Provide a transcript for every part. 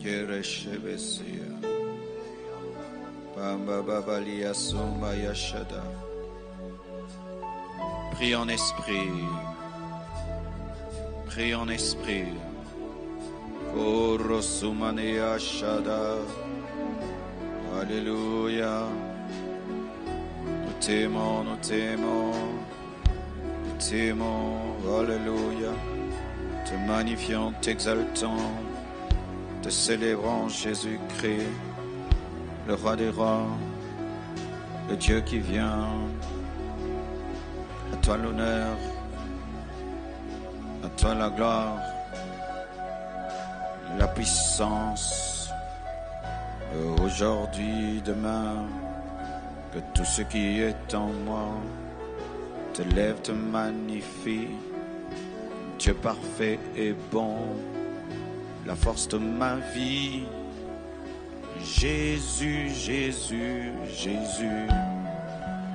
Kereshebesia. Bamba babalia sumba yashada. Prie en esprit. Prie en esprit. Korosumane yashada. Alléluia. Nous t'aimons, nous t'aimons. Nous t'aimons. Alléluia. Te magnifions, t'exaltons. Te célébrons Jésus-Christ, le roi des rois, le Dieu qui vient. À toi l'honneur, à toi la gloire, la puissance, aujourd'hui, demain, que tout ce qui est en moi te lève, te magnifie. Dieu parfait et bon, la force de ma vie. Jésus, Jésus, Jésus,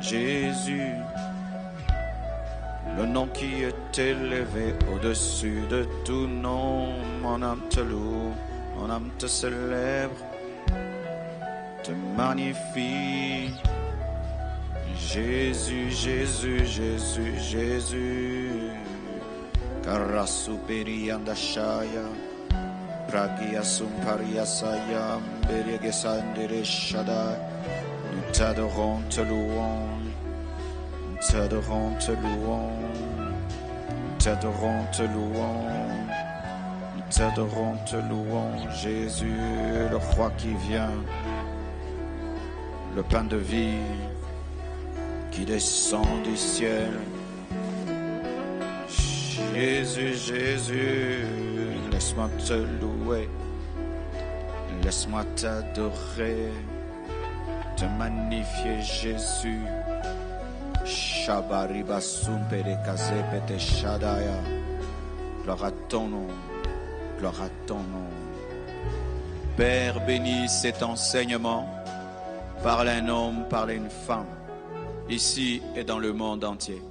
Jésus, le nom qui est élevé au-dessus de tout nom. Mon âme te loue, mon âme te célèbre, te magnifie. Jésus, Jésus, Jésus, Jésus. Karasuperi andashaya. Pragia sumparia sayam, berigesandere shadai. Nous t'adorons, te louons. Nous t'adorons, te louons. Nous t'adorons, te louons. Nous t'adorons, te louons. Jésus, le roi qui vient. Le pain de vie qui descend du ciel. Jésus, Jésus. Laisse-moi te louer, laisse-moi t'adorer, te magnifier Jésus. Shabariba sumpere kazepete shadaya. Gloire à ton nom, gloire à ton nom. Père, bénis cet enseignement. Parle à un homme, parle à une femme, ici et dans le monde entier.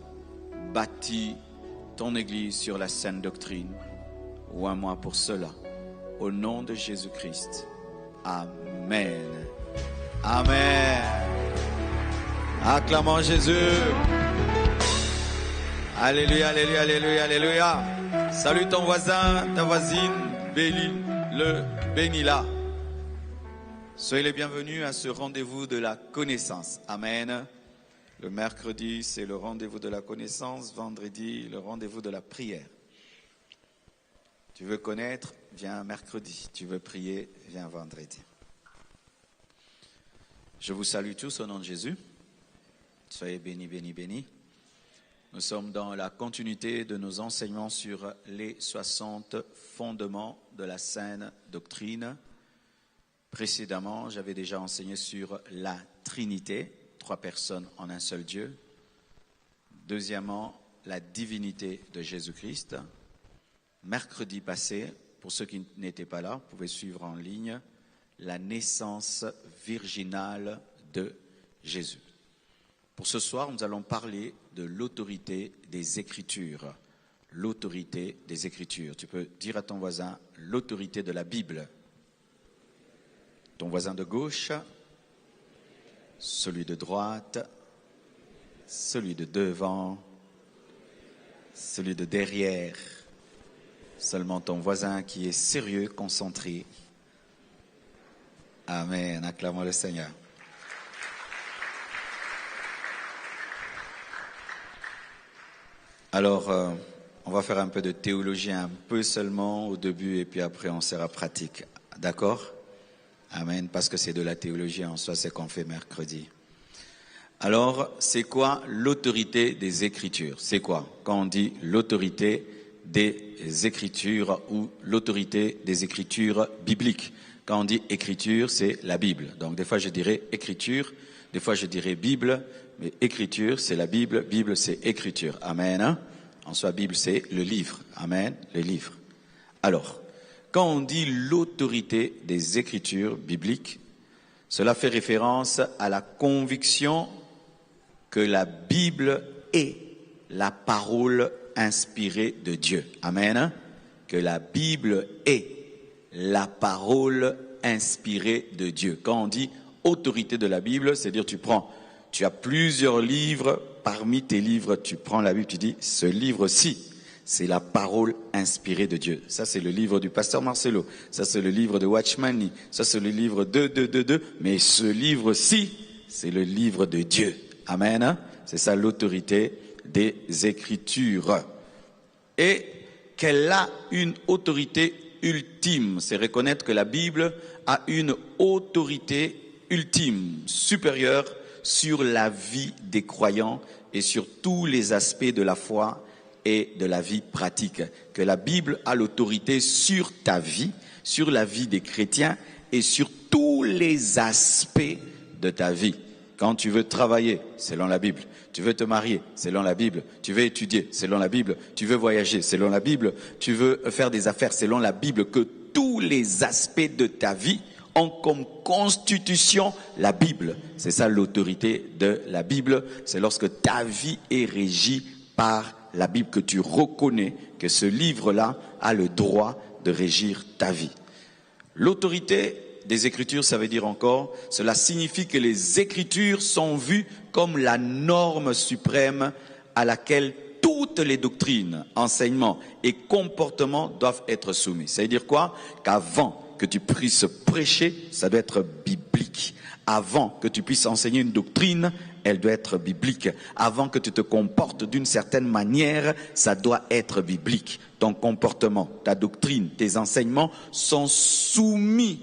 Bâtis ton Église sur la saine doctrine. Oins-moi pour cela, au nom de Jésus-Christ. Amen. Amen. Acclamons Jésus. Alléluia, alléluia, alléluia, alléluia. Salue ton voisin, ta voisine, bénis-le, bénis-la. Soyez les bienvenus à ce rendez-vous de la connaissance. Amen. Le mercredi, c'est le rendez-vous de la connaissance. Vendredi, le rendez-vous de la prière. Tu veux connaître, viens mercredi. Tu veux prier, viens vendredi. Je vous salue tous au nom de Jésus. Soyez bénis, bénis, bénis. Nous sommes dans la continuité de nos enseignements sur les 60 fondements de la saine doctrine. Précédemment, j'avais déjà enseigné sur la Trinité, 3 personnes en un seul Dieu. Deuxièmement, la divinité de Jésus-Christ. Mercredi passé, pour ceux qui n'étaient pas là, vous pouvez suivre en ligne, la naissance virginale de Jésus. Pour ce soir, nous allons parler de l'autorité des Écritures. L'autorité des Écritures. Tu peux dire à ton voisin, l'autorité de la Bible. Ton voisin de gauche, celui de droite, celui de devant, celui de derrière. Seulement ton voisin qui est sérieux, concentré. Amen. Acclamons le Seigneur. Alors, on va faire un peu de théologie, un peu seulement au début, et puis après on sera pratique. D'accord? Amen. Parce que c'est de la théologie en soi, c'est qu'on fait mercredi. Alors, c'est quoi l'autorité des Écritures? C'est quoi? Quand on dit l'autorité des Écritures ou l'autorité des Écritures bibliques. Quand on dit Écriture, c'est la Bible. Donc des fois je dirais Écriture, des fois je dirais Bible, mais Écriture c'est la Bible, Bible c'est Écriture. Amen. Hein? En soi, Bible c'est le livre. Amen, le livre. Alors, quand on dit l'autorité des Écritures bibliques, cela fait référence à la conviction que la Bible est la parole inspirée de Dieu. Amen. Que la Bible est la parole inspirée de Dieu. Quand on dit autorité de la Bible, c'est-à-dire tu as plusieurs livres, parmi tes livres, tu prends la Bible, tu dis, ce livre-ci, c'est la parole inspirée de Dieu. Ça, c'est le livre du pasteur Marcelo. Ça, c'est le livre de Watchman. Ça, c'est le livre de. Mais ce livre-ci, c'est le livre de Dieu. Amen. C'est ça l'autorité des Écritures. Et qu'elle a une autorité ultime. C'est reconnaître que la Bible a une autorité ultime, supérieure sur la vie des croyants et sur tous les aspects de la foi et de la vie pratique. Que la Bible a l'autorité sur ta vie, sur la vie des chrétiens et sur tous les aspects de ta vie. Quand tu veux travailler, selon la Bible. Tu veux te marier, selon la Bible. Tu veux étudier, selon la Bible. Tu veux voyager, selon la Bible. Tu veux faire des affaires, selon la Bible. Que tous les aspects de ta vie ont comme constitution la Bible. C'est ça l'autorité de la Bible. C'est lorsque ta vie est régie par la Bible que tu reconnais que ce livre-là a le droit de régir ta vie. L'autorité des Écritures, ça veut dire encore, cela signifie que les Écritures sont vues comme la norme suprême à laquelle toutes les doctrines, enseignements et comportements doivent être soumis. Ça veut dire quoi? Qu'avant que tu puisses prêcher, ça doit être biblique. Avant que tu puisses enseigner une doctrine, elle doit être biblique. Avant que tu te comportes d'une certaine manière, ça doit être biblique. Ton comportement, ta doctrine, tes enseignements sont soumis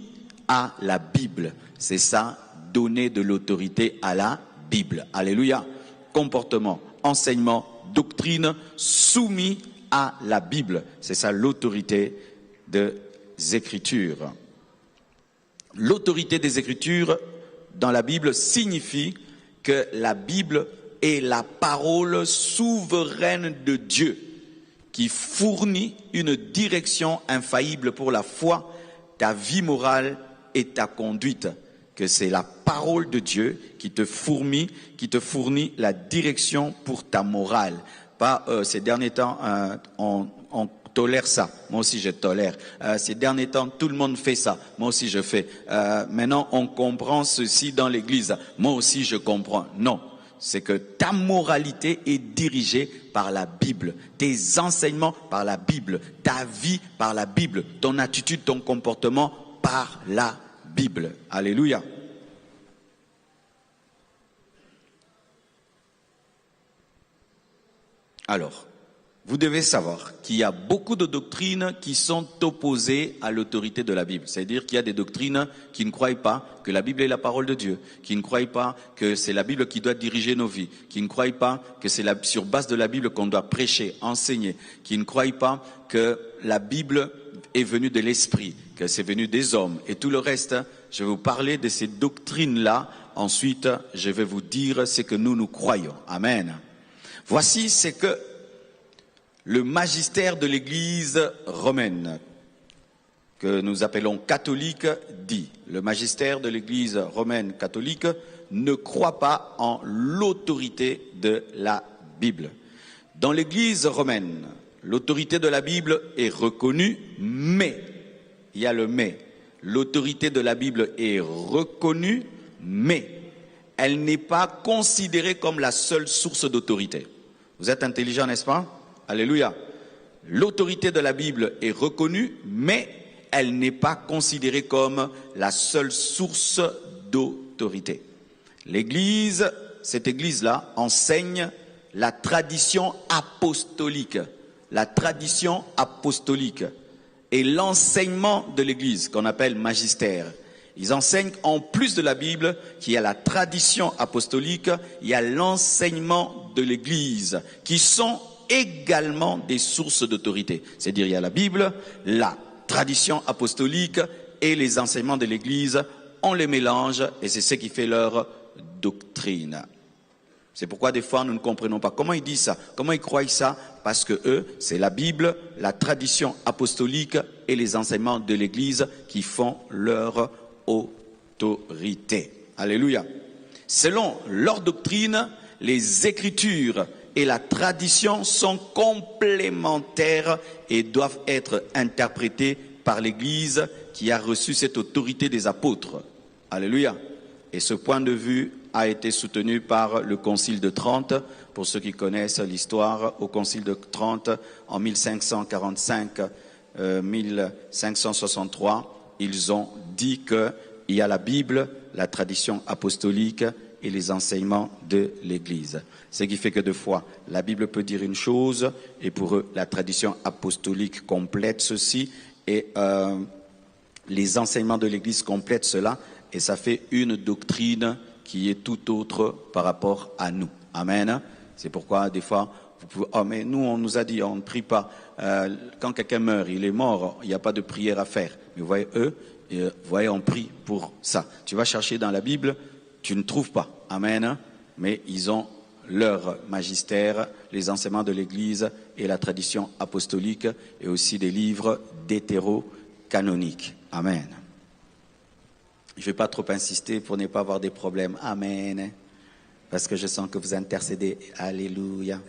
à la Bible. C'est ça, donner de l'autorité à la Bible. Alléluia. Comportement, enseignement, doctrine soumis à la Bible. C'est ça l'autorité des Écritures. L'autorité des Écritures dans la Bible signifie que la Bible est la parole souveraine de Dieu qui fournit une direction infaillible pour la foi, ta vie morale et ta conduite. Que c'est la parole de Dieu qui te fournit la direction pour ta morale. Pas ces derniers temps, on tolère ça. Moi aussi je tolère. Ces derniers temps, tout le monde fait ça. Moi aussi je fais. Maintenant, on comprend ceci dans l'église. Moi aussi je comprends. Non. C'est que ta moralité est dirigée par la Bible. Tes enseignements par la Bible. Ta vie par la Bible. Ton attitude, ton comportement par la Bible. Alléluia. Alors, vous devez savoir qu'il y a beaucoup de doctrines qui sont opposées à l'autorité de la Bible. C'est-à-dire qu'il y a des doctrines qui ne croient pas que la Bible est la parole de Dieu, qui ne croient pas que c'est la Bible qui doit diriger nos vies, qui ne croient pas que c'est sur base de la Bible qu'on doit prêcher, enseigner, qui ne croient pas que la Bible est venue de l'esprit, que c'est venu des hommes et tout le reste. Je vais vous parler de ces doctrines-là. Ensuite, je vais vous dire ce que nous croyons. Amen. Voici ce que le magistère de l'Église romaine, que nous appelons catholique, dit. Le magistère de l'Église romaine catholique ne croit pas en l'autorité de la Bible. Dans l'Église romaine, l'autorité de la Bible est reconnue, mais, il y a le mais, l'autorité de la Bible est reconnue, mais elle n'est pas considérée comme la seule source d'autorité. Vous êtes intelligent, n'est-ce pas? Alléluia. L'autorité de la Bible est reconnue, mais elle n'est pas considérée comme la seule source d'autorité. L'Église, cette Église-là, enseigne la tradition apostolique. La tradition apostolique et l'enseignement de l'Église, qu'on appelle magistère. Ils enseignent en plus de la Bible qu'il y a la tradition apostolique, il y a l'enseignement de l'Église, qui sont également des sources d'autorité. C'est-à-dire il y a la Bible, la tradition apostolique et les enseignements de l'Église, on les mélange et c'est ce qui fait leur doctrine. C'est pourquoi des fois nous ne comprenons pas comment ils disent ça, comment ils croient ça, parce que eux, c'est la Bible, la tradition apostolique et les enseignements de l'Église qui font leur autorité. Alléluia. Selon leur doctrine, les Écritures et la tradition sont complémentaires et doivent être interprétées par l'Église qui a reçu cette autorité des apôtres. Alléluia. Et ce point de vue a été soutenu par le Concile de Trente. Pour ceux qui connaissent l'histoire, au Concile de Trente, en 1545-1563, ils ont dit qu'il y a la Bible, la tradition apostolique et les enseignements de l'Église. Ce qui fait que deux fois, la Bible peut dire une chose, et pour eux, la tradition apostolique complète ceci, et les enseignements de l'Église complètent cela, et ça fait une doctrine qui est tout autre par rapport à nous. Amen. C'est pourquoi des fois, vous pouvez, oh mais nous on nous a dit, on ne prie pas. Quand quelqu'un meurt, il est mort, il n'y a pas de prière à faire. Mais vous voyez, eux, on prie pour ça. Tu vas chercher dans la Bible, tu ne trouves pas. Amen. Mais ils ont leur magistère, les enseignements de l'Église et la tradition apostolique et aussi des livres d'hétéro-canoniques. Amen. Je ne vais pas trop insister pour ne pas avoir des problèmes. Amen. Parce que je sens que vous intercédez. Alléluia.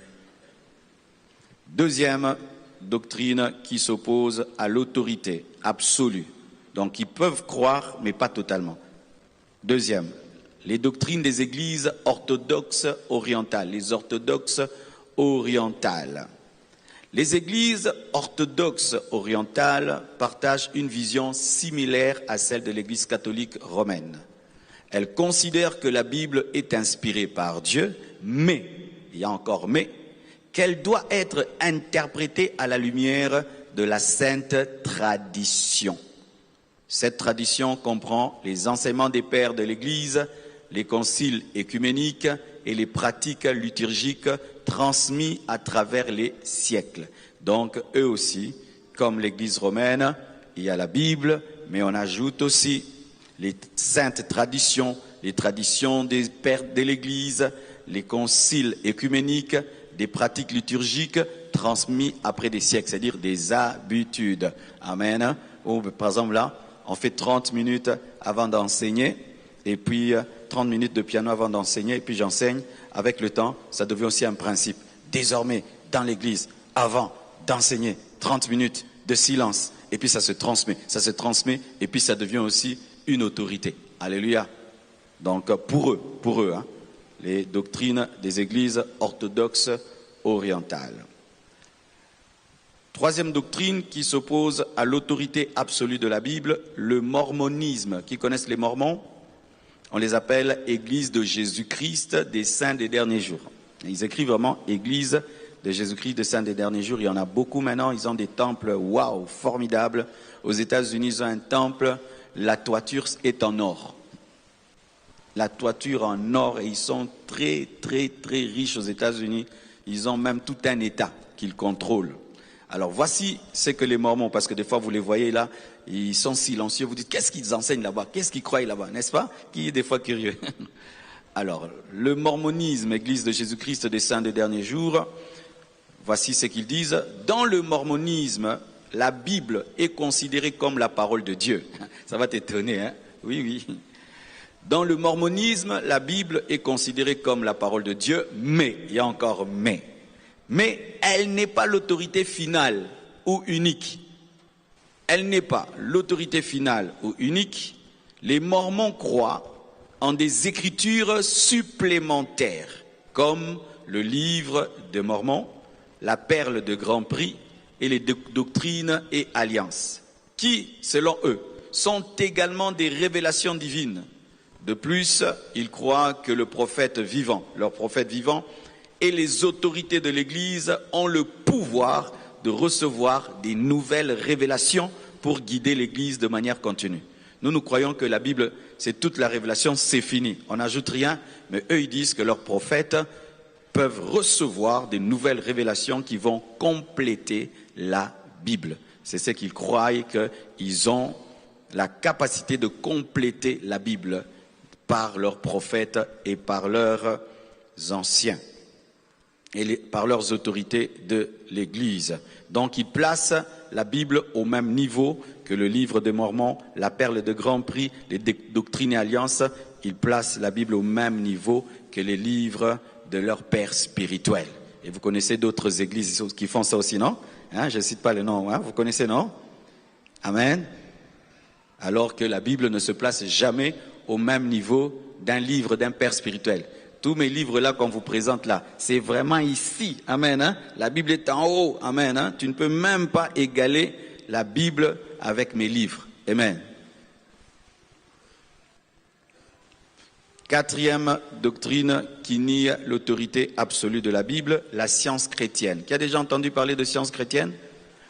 Deuxième doctrine qui s'oppose à l'autorité absolue. Donc ils peuvent croire, mais pas totalement. Deuxième, les doctrines des églises orthodoxes orientales. Les orthodoxes orientales. Les églises orthodoxes orientales partagent une vision similaire à celle de l'église catholique romaine. Elles considèrent que la Bible est inspirée par Dieu, mais, il y a encore mais, qu'elle doit être interprétée à la lumière de la sainte tradition. Cette tradition comprend les enseignements des pères de l'Église, les conciles écuméniques et les pratiques liturgiques transmis à travers les siècles. Donc, eux aussi, comme l'Église romaine, il y a la Bible, mais on ajoute aussi les saintes traditions, les traditions des pères de l'Église, les conciles écuméniques, des pratiques liturgiques transmis après des siècles, c'est-à-dire des habitudes. Amen. Ou, par exemple, là, on fait 30 minutes avant d'enseigner, et puis 30 minutes de piano avant d'enseigner, et puis j'enseigne. Avec le temps, ça devient aussi un principe. Désormais, dans l'église, avant d'enseigner, 30 minutes de silence. Et puis ça se transmet, et puis ça devient aussi une autorité. Alléluia. Donc pour eux, hein, les doctrines des églises orthodoxes orientales. Troisième doctrine qui s'oppose à l'autorité absolue de la Bible, le mormonisme. Qui connaissent les Mormons? On les appelle Église de Jésus-Christ des Saints des Derniers Jours. Ils écrivent vraiment Église de Jésus-Christ des Saints des Derniers Jours. Il y en a beaucoup maintenant. Ils ont des temples, waouh, formidables. Aux États-Unis, ils ont un temple. La toiture est en or. La toiture en or. Et ils sont très, très, très riches aux États-Unis. Ils ont même tout un État qu'ils contrôlent. Alors voici ce que les Mormons, parce que des fois vous les voyez là, ils sont silencieux, vous dites qu'est-ce qu'ils enseignent là-bas, qu'est-ce qu'ils croient là-bas, n'est-ce pas? Qui est des fois curieux. Alors, le mormonisme, Église de Jésus-Christ des Saints des Derniers Jours, voici ce qu'ils disent. Dans le mormonisme, la Bible est considérée comme la parole de Dieu. Ça va t'étonner, hein? Oui, oui. Dans le mormonisme, la Bible est considérée comme la parole de Dieu, mais, il y a encore mais. Mais elle n'est pas l'autorité finale ou unique. Elle n'est pas l'autorité finale ou unique. Les Mormons croient en des écritures supplémentaires, comme le livre de Mormon, la perle de grand prix et les doctrines et alliances, qui, selon eux, sont également des révélations divines. De plus, ils croient que le prophète vivant, leur prophète vivant, et les autorités de l'Église ont le pouvoir de recevoir des nouvelles révélations pour guider l'Église de manière continue. Nous croyons que la Bible, c'est toute la révélation, c'est fini. On n'ajoute rien, mais eux, ils disent que leurs prophètes peuvent recevoir des nouvelles révélations qui vont compléter la Bible. C'est ce qu'ils croient, qu'ils ont la capacité de compléter la Bible par leurs prophètes et par leurs anciens. Et par leurs autorités de l'Église. Donc ils placent la Bible au même niveau que le livre de Mormon, la perle de grand prix, les doctrines et alliances. Ils placent la Bible au même niveau que les livres de leur père spirituel. Et vous connaissez d'autres églises qui font ça aussi, non? Hein, je ne cite pas le nom, hein, vous connaissez, non? Amen. Alors que la Bible ne se place jamais au même niveau d'un livre, d'un père spirituel. Tous mes livres là qu'on vous présente là, c'est vraiment ici. Amen. Hein? La Bible est en haut. Amen. Hein? Tu ne peux même pas égaler la Bible avec mes livres. Amen. Quatrième doctrine qui nie l'autorité absolue de la Bible, la science chrétienne. Qui a déjà entendu parler de science chrétienne?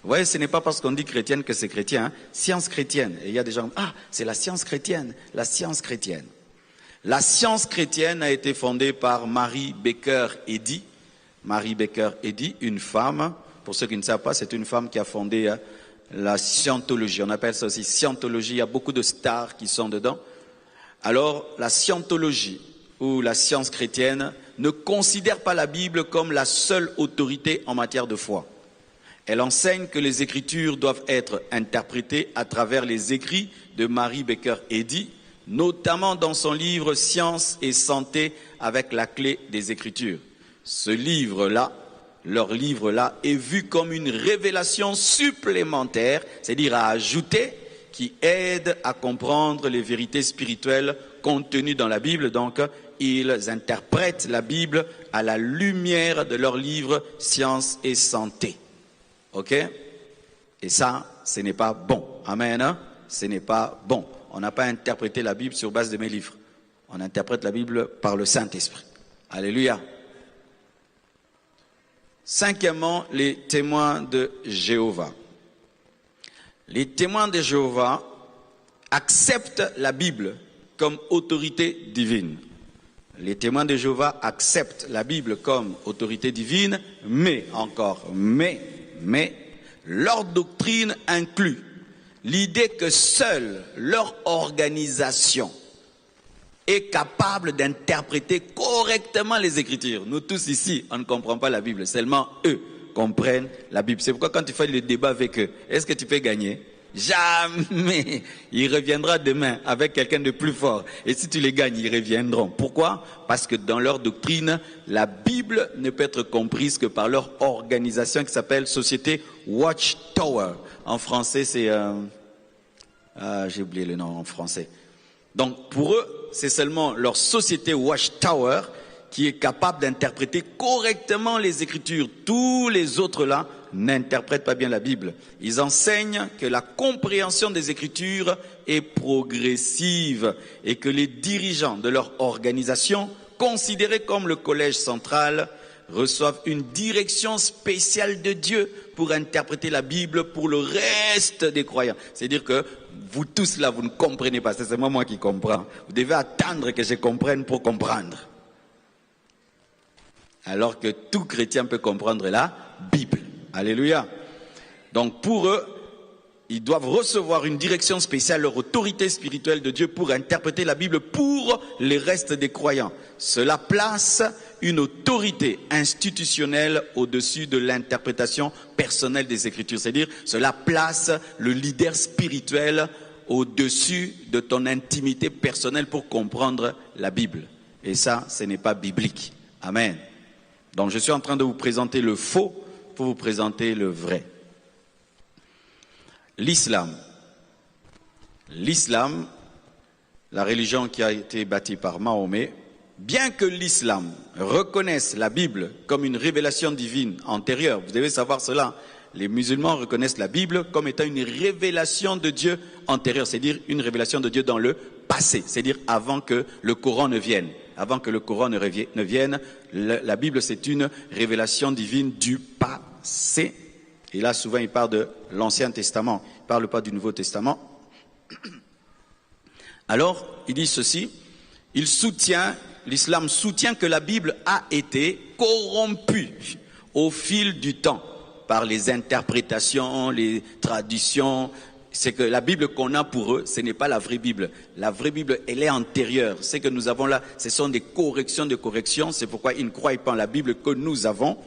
Vous voyez, ce n'est pas parce qu'on dit chrétienne que c'est chrétien. Hein? Science chrétienne. Et il y a des gens, c'est la science chrétienne. La science chrétienne. La science chrétienne a été fondée par Mary Baker Eddy. Mary Baker Eddy, une femme, pour ceux qui ne savent pas, c'est une femme qui a fondé la scientologie. On appelle ça aussi scientologie. Il y a beaucoup de stars qui sont dedans. Alors, la scientologie ou la science chrétienne ne considère pas la Bible comme la seule autorité en matière de foi. Elle enseigne que les Écritures doivent être interprétées à travers les écrits de Mary Baker Eddy, notamment dans son livre « Science et santé avec la clé des Écritures ». Ce livre-là, leur livre-là, est vu comme une révélation supplémentaire, c'est-à-dire à ajouter, qui aide à comprendre les vérités spirituelles contenues dans la Bible. Donc, ils interprètent la Bible à la lumière de leur livre « Science et santé ». Ok? Et ça, ce n'est pas bon. Amen. Hein? Ce n'est pas bon. On n'a pas interprété la Bible sur base de mes livres. On interprète la Bible par le Saint-Esprit. Alléluia. Cinquièmement, les témoins de Jéhovah. Les témoins de Jéhovah acceptent la Bible comme autorité divine. Les témoins de Jéhovah acceptent la Bible comme autorité divine, mais leur doctrine inclut l'idée que seule leur organisation est capable d'interpréter correctement les Écritures. Nous tous ici, on ne comprend pas la Bible, seulement eux comprennent la Bible. C'est pourquoi quand tu fais le débat avec eux, est-ce que tu peux gagner? Jamais. Il reviendra demain avec quelqu'un de plus fort. Et si tu les gagnes, ils reviendront. Pourquoi? Parce que dans leur doctrine, la Bible ne peut être comprise que par leur organisation qui s'appelle Société Watchtower. En français, c'est... j'ai oublié le nom en français. Donc pour eux, c'est seulement leur Société Watchtower qui est capable d'interpréter correctement les Écritures. Tous les autres là n'interprètent pas bien la Bible. Ils enseignent que la compréhension des Écritures est progressive et que les dirigeants de leur organisation, considérés comme le collège central, reçoivent une direction spéciale de Dieu pour interpréter la Bible pour le reste des croyants. C'est-à-dire que vous tous là, vous ne comprenez pas. C'est seulement moi qui comprends. Vous devez attendre que je comprenne pour comprendre. Alors que tout chrétien peut comprendre la Bible. Alléluia. Donc pour eux, ils doivent recevoir une direction spéciale, leur autorité spirituelle de Dieu pour interpréter la Bible pour les restes des croyants. Cela place une autorité institutionnelle au-dessus de l'interprétation personnelle des Écritures. C'est-à-dire, cela place le leader spirituel au-dessus de ton intimité personnelle pour comprendre la Bible. Et ça, ce n'est pas biblique. Amen. Donc je suis en train de vous présenter le faux pour vous présenter le vrai. L'islam. L'islam, la religion qui a été bâtie par Mahomet, bien que l'islam reconnaisse la Bible comme une révélation divine antérieure, vous devez savoir cela, les musulmans reconnaissent la Bible comme étant une révélation de Dieu antérieure, c'est-à-dire une révélation de Dieu dans le passé, c'est-à-dire avant que le Coran ne vienne. Avant que le Coran ne vienne, la Bible c'est une révélation divine du passé. Et là souvent il parle de l'Ancien Testament, il ne parle pas du Nouveau Testament. Alors il dit ceci, l'islam soutient que la Bible a été corrompue au fil du temps par les interprétations, les traditions. C'est que la Bible qu'on a pour eux, ce n'est pas la vraie Bible. La vraie Bible, elle est antérieure. Ce que nous avons là, ce sont des corrections de corrections. C'est pourquoi ils ne croient pas en la Bible que nous avons.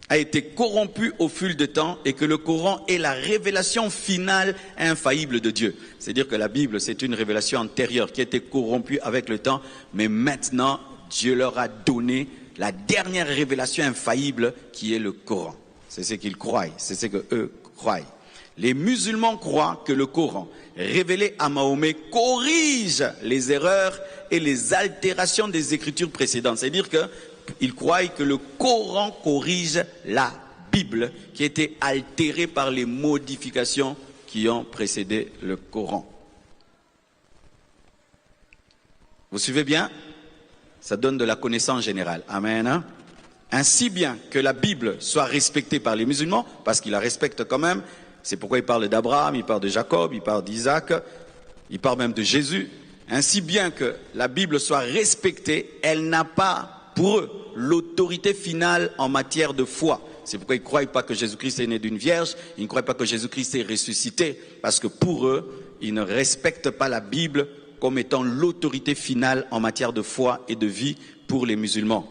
A été corrompue au fil du temps et que le Coran est la révélation finale infaillible de Dieu. C'est-à-dire que la Bible, c'est une révélation antérieure qui a été corrompue avec le temps. Mais maintenant, Dieu leur a donné la dernière révélation infaillible qui est le Coran. C'est ce qu'ils croient. C'est ce qu'eux croient. Les musulmans croient que le Coran, révélé à Mahomet, corrige les erreurs et les altérations des écritures précédentes. C'est-à-dire qu'ils croient que le Coran corrige la Bible qui a été altérée par les modifications qui ont précédé le Coran. Vous suivez bien? Ça donne de la connaissance générale. Amen. Ainsi bien que la Bible soit respectée par les musulmans, parce qu'ils la respectent quand même, c'est pourquoi il parle d'Abraham, il parle de Jacob, il parle d'Isaac, il parle même de Jésus. Ainsi bien que la Bible soit respectée, elle n'a pas pour eux l'autorité finale en matière de foi. C'est pourquoi ils ne croient pas que Jésus-Christ est né d'une vierge, ils ne croient pas que Jésus-Christ est ressuscité, parce que pour eux, ils ne respectent pas la Bible comme étant l'autorité finale en matière de foi et de vie pour les musulmans.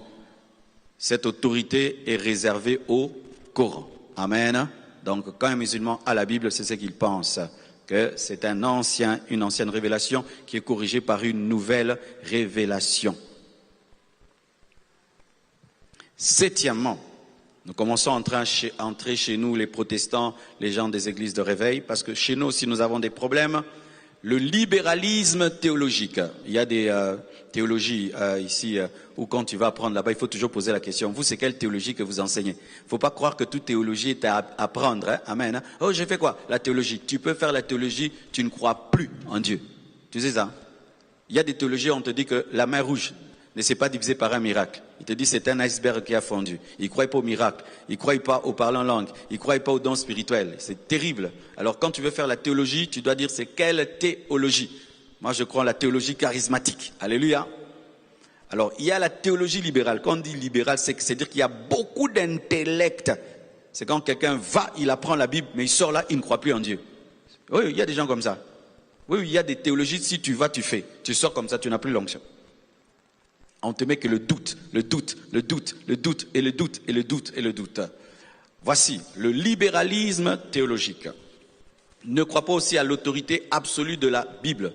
Cette autorité est réservée au Coran. Amen. Donc quand un musulman a la Bible, c'est ce qu'il pense, que c'est une ancienne révélation qui est corrigée par une nouvelle révélation. Septièmement, nous commençons à entrer chez nous, les protestants, les gens des églises de réveil, parce que chez nous aussi nous avons des problèmes. Le libéralisme théologique. Il y a des théologies ici où quand tu vas apprendre là-bas, il faut toujours poser la question. Vous, c'est quelle théologie que vous enseignez? Il ne faut pas croire que toute théologie est à apprendre. Hein? Amen. Hein? Oh, j'ai fait quoi? La théologie. Tu peux faire la théologie, tu ne crois plus en Dieu. Tu sais ça? Il y a des théologies où on te dit que la mer rouge ne s'est pas divisée par un miracle. Il te dit c'est un iceberg qui a fondu. Il ne croit pas au miracle. Il ne croit pas au parler en langue. Il ne croit pas aux dons spirituels. C'est terrible. Alors quand tu veux faire la théologie, tu dois dire c'est quelle théologie? Moi je crois en la théologie charismatique. Alléluia. Alors il y a la théologie libérale. Quand on dit libérale, c'est dire qu'il y a beaucoup d'intellect. C'est quand quelqu'un va, il apprend la Bible, mais il sort là, il ne croit plus en Dieu. Oui, il y a des gens comme ça. Oui, il y a des théologies, si tu vas, tu fais. Tu sors comme ça, tu n'as plus l'onction. On te met que le doute, le doute, le doute, le doute, et le doute, et le doute, et le doute. Voici le libéralisme théologique. Ne crois pas aussi à l'autorité absolue de la Bible.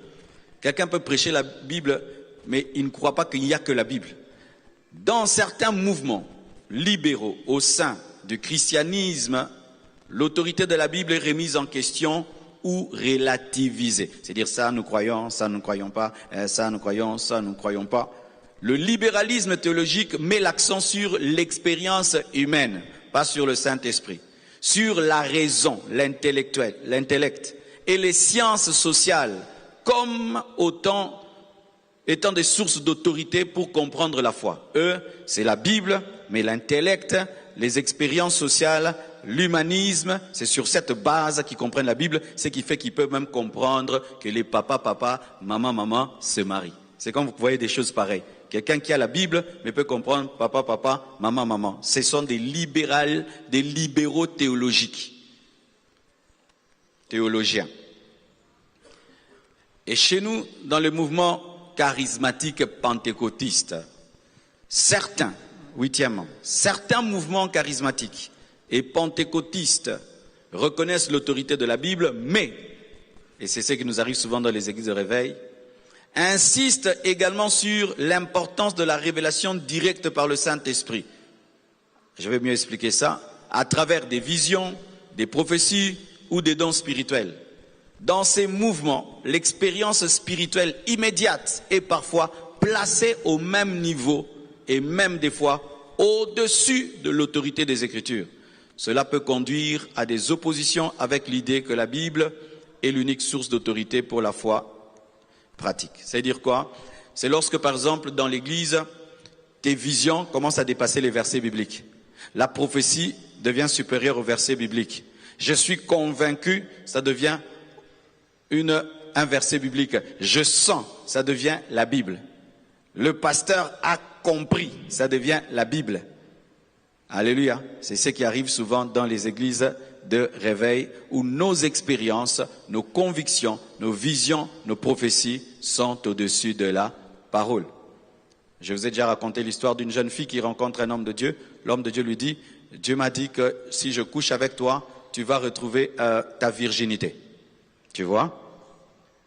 Quelqu'un peut prêcher la Bible, mais il ne croit pas qu'il n'y a que la Bible. Dans certains mouvements libéraux au sein du christianisme, l'autorité de la Bible est remise en question ou relativisée. C'est-à-dire ça nous croyons, ça nous ne croyons pas, ça nous croyons, ça nous ne croyons pas. Le libéralisme théologique met l'accent sur l'expérience humaine, pas sur le Saint-Esprit, sur la raison, l'intellect et les sciences sociales comme étant des sources d'autorité pour comprendre la foi. Eux, c'est la Bible, mais l'intellect, les expériences sociales, l'humanisme, c'est sur cette base qu'ils comprennent la Bible, ce qui fait qu'ils peuvent même comprendre que les papa, maman se marient. C'est quand vous voyez des choses pareilles. Quelqu'un qui a la Bible, mais peut comprendre papa, maman. Ce sont des libéraux théologiens. Et chez nous, dans le mouvement charismatique pentecôtiste, certains mouvements charismatiques et pentecôtistes reconnaissent l'autorité de la Bible, mais, et c'est ce qui nous arrive souvent dans les églises de réveil, insiste également sur l'importance de la révélation directe par le Saint-Esprit. Je vais mieux expliquer ça, à travers des visions, des prophéties ou des dons spirituels. Dans ces mouvements, l'expérience spirituelle immédiate est parfois placée au même niveau et même des fois au-dessus de l'autorité des Écritures. Cela peut conduire à des oppositions avec l'idée que la Bible est l'unique source d'autorité pour la foi pratique. C'est-à-dire quoi? C'est lorsque, par exemple, dans l'église, tes visions commencent à dépasser les versets bibliques. La prophétie devient supérieure aux versets bibliques. Je suis convaincu, ça devient un verset biblique. Je sens, ça devient la Bible. Le pasteur a compris, ça devient la Bible. Alléluia. C'est ce qui arrive souvent dans les églises de réveil où nos expériences, nos convictions, nos visions, nos prophéties sont au-dessus de la parole. Je vous ai déjà raconté l'histoire d'une jeune fille qui rencontre un homme de Dieu. L'homme de Dieu lui dit, Dieu m'a dit que si je couche avec toi, tu vas retrouver ta virginité. Tu vois?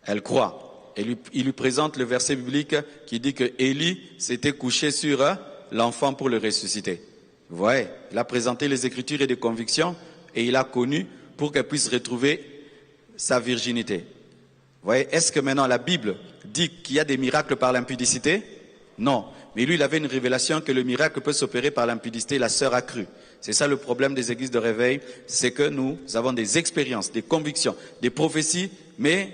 Elle croit. Et il lui présente le verset biblique qui dit que Élie s'était couché sur l'enfant pour le ressusciter. Vous voyez, il a présenté les Écritures et des convictions et il a connu pour qu'elle puisse retrouver sa virginité. Vous voyez, est-ce que maintenant la Bible dit qu'il y a des miracles par l'impudicité? Non. Mais lui, il avait une révélation que le miracle peut s'opérer par l'impudicité. La sœur a cru. C'est ça le problème des églises de réveil, c'est que nous avons des expériences, des convictions, des prophéties, mais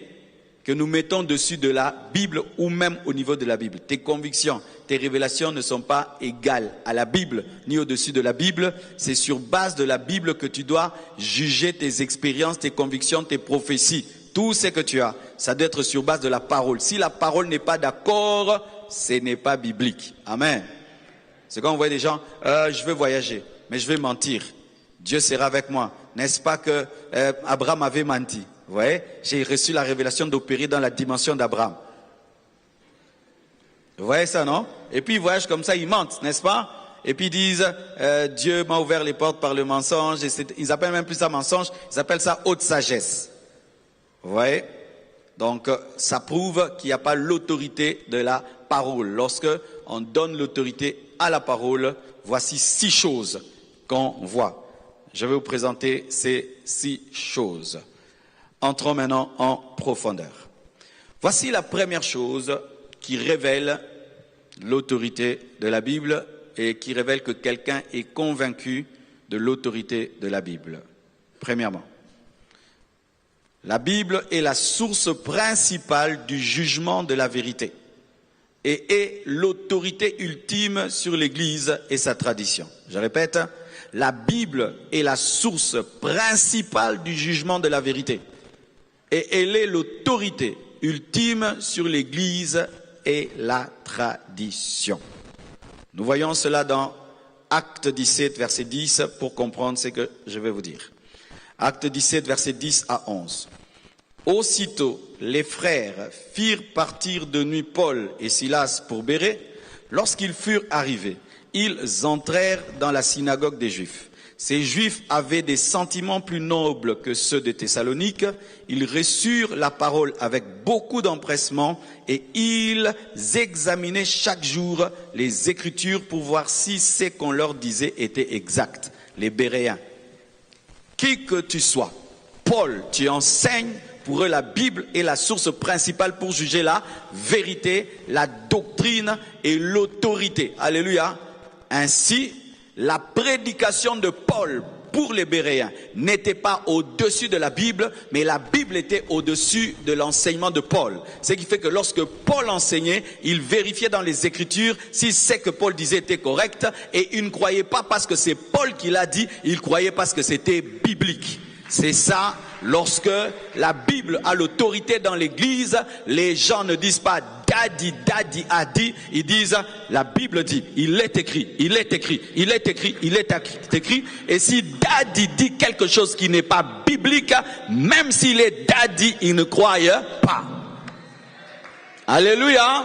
que nous mettons dessus de la Bible ou même au niveau de la Bible. Tes convictions, tes révélations ne sont pas égales à la Bible, ni au-dessus de la Bible. C'est sur base de la Bible que tu dois juger tes expériences, tes convictions, tes prophéties. Tout ce que tu as, ça doit être sur base de la parole. Si la parole n'est pas d'accord, ce n'est pas biblique. Amen. C'est quand on voit des gens, je veux voyager, mais je vais mentir. Dieu sera avec moi. N'est-ce pas que Abraham avait menti? Vous voyez, j'ai reçu la révélation d'opérer dans la dimension d'Abraham. Vous voyez ça, non? Et puis ils voyagent comme ça, ils mentent, n'est-ce pas? Et puis ils disent, Dieu m'a ouvert les portes par le mensonge. Et ils appellent même plus ça mensonge, ils appellent ça haute sagesse. Vous voyez? Donc ça prouve qu'il n'y a pas l'autorité de la parole. Lorsque on donne l'autorité à la parole, voici 6 choses qu'on voit. Je vais vous présenter ces 6 choses. Entrons maintenant en profondeur. Voici la première chose qui révèle l'autorité de la Bible et qui révèle que quelqu'un est convaincu de l'autorité de la Bible. Premièrement, la Bible est la source principale du jugement de la vérité et est l'autorité ultime sur l'Église et sa tradition. Je répète, la Bible est la source principale du jugement de la vérité. Et elle est l'autorité ultime sur l'Église et la tradition. Nous voyons cela dans Acte 17, verset 10, pour comprendre ce que je vais vous dire. Acte 17, verset 10 à 11. Aussitôt, les frères firent partir de nuit Paul et Silas pour Bérée. Lorsqu'ils furent arrivés, ils entrèrent dans la synagogue des Juifs. Ces Juifs avaient des sentiments plus nobles que ceux de Thessalonique. Ils reçurent la parole avec beaucoup d'empressement et ils examinaient chaque jour les Écritures pour voir si ce qu'on leur disait était exact. Les Béréens, qui que tu sois, Paul, tu enseignes, pour eux la Bible est la source principale pour juger la vérité, la doctrine et l'autorité. Alléluia. Ainsi, la prédication de Paul pour les Béréens n'était pas au-dessus de la Bible, mais la Bible était au-dessus de l'enseignement de Paul. Ce qui fait que lorsque Paul enseignait, il vérifiait dans les Écritures si ce que Paul disait était correct, et il ne croyait pas parce que c'est Paul qui l'a dit, il croyait parce que c'était biblique. C'est ça, lorsque la Bible a l'autorité dans l'Église, les gens ne disent pas Daddy a dit, ils disent la Bible dit, il est écrit, il est écrit, il est écrit, il est écrit. Et si Daddy dit quelque chose qui n'est pas biblique, même s'il est Daddy, il ne croit pas. Alléluia.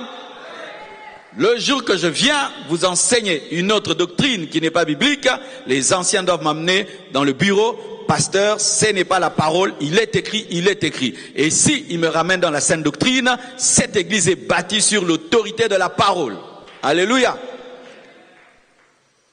Le jour que je viens vous enseigner une autre doctrine qui n'est pas biblique, les anciens doivent m'amener dans le bureau. Pasteur, ce n'est pas la parole, il est écrit, il est écrit. Et si il me ramène dans la sainte doctrine, cette église est bâtie sur l'autorité de la parole. Alléluia.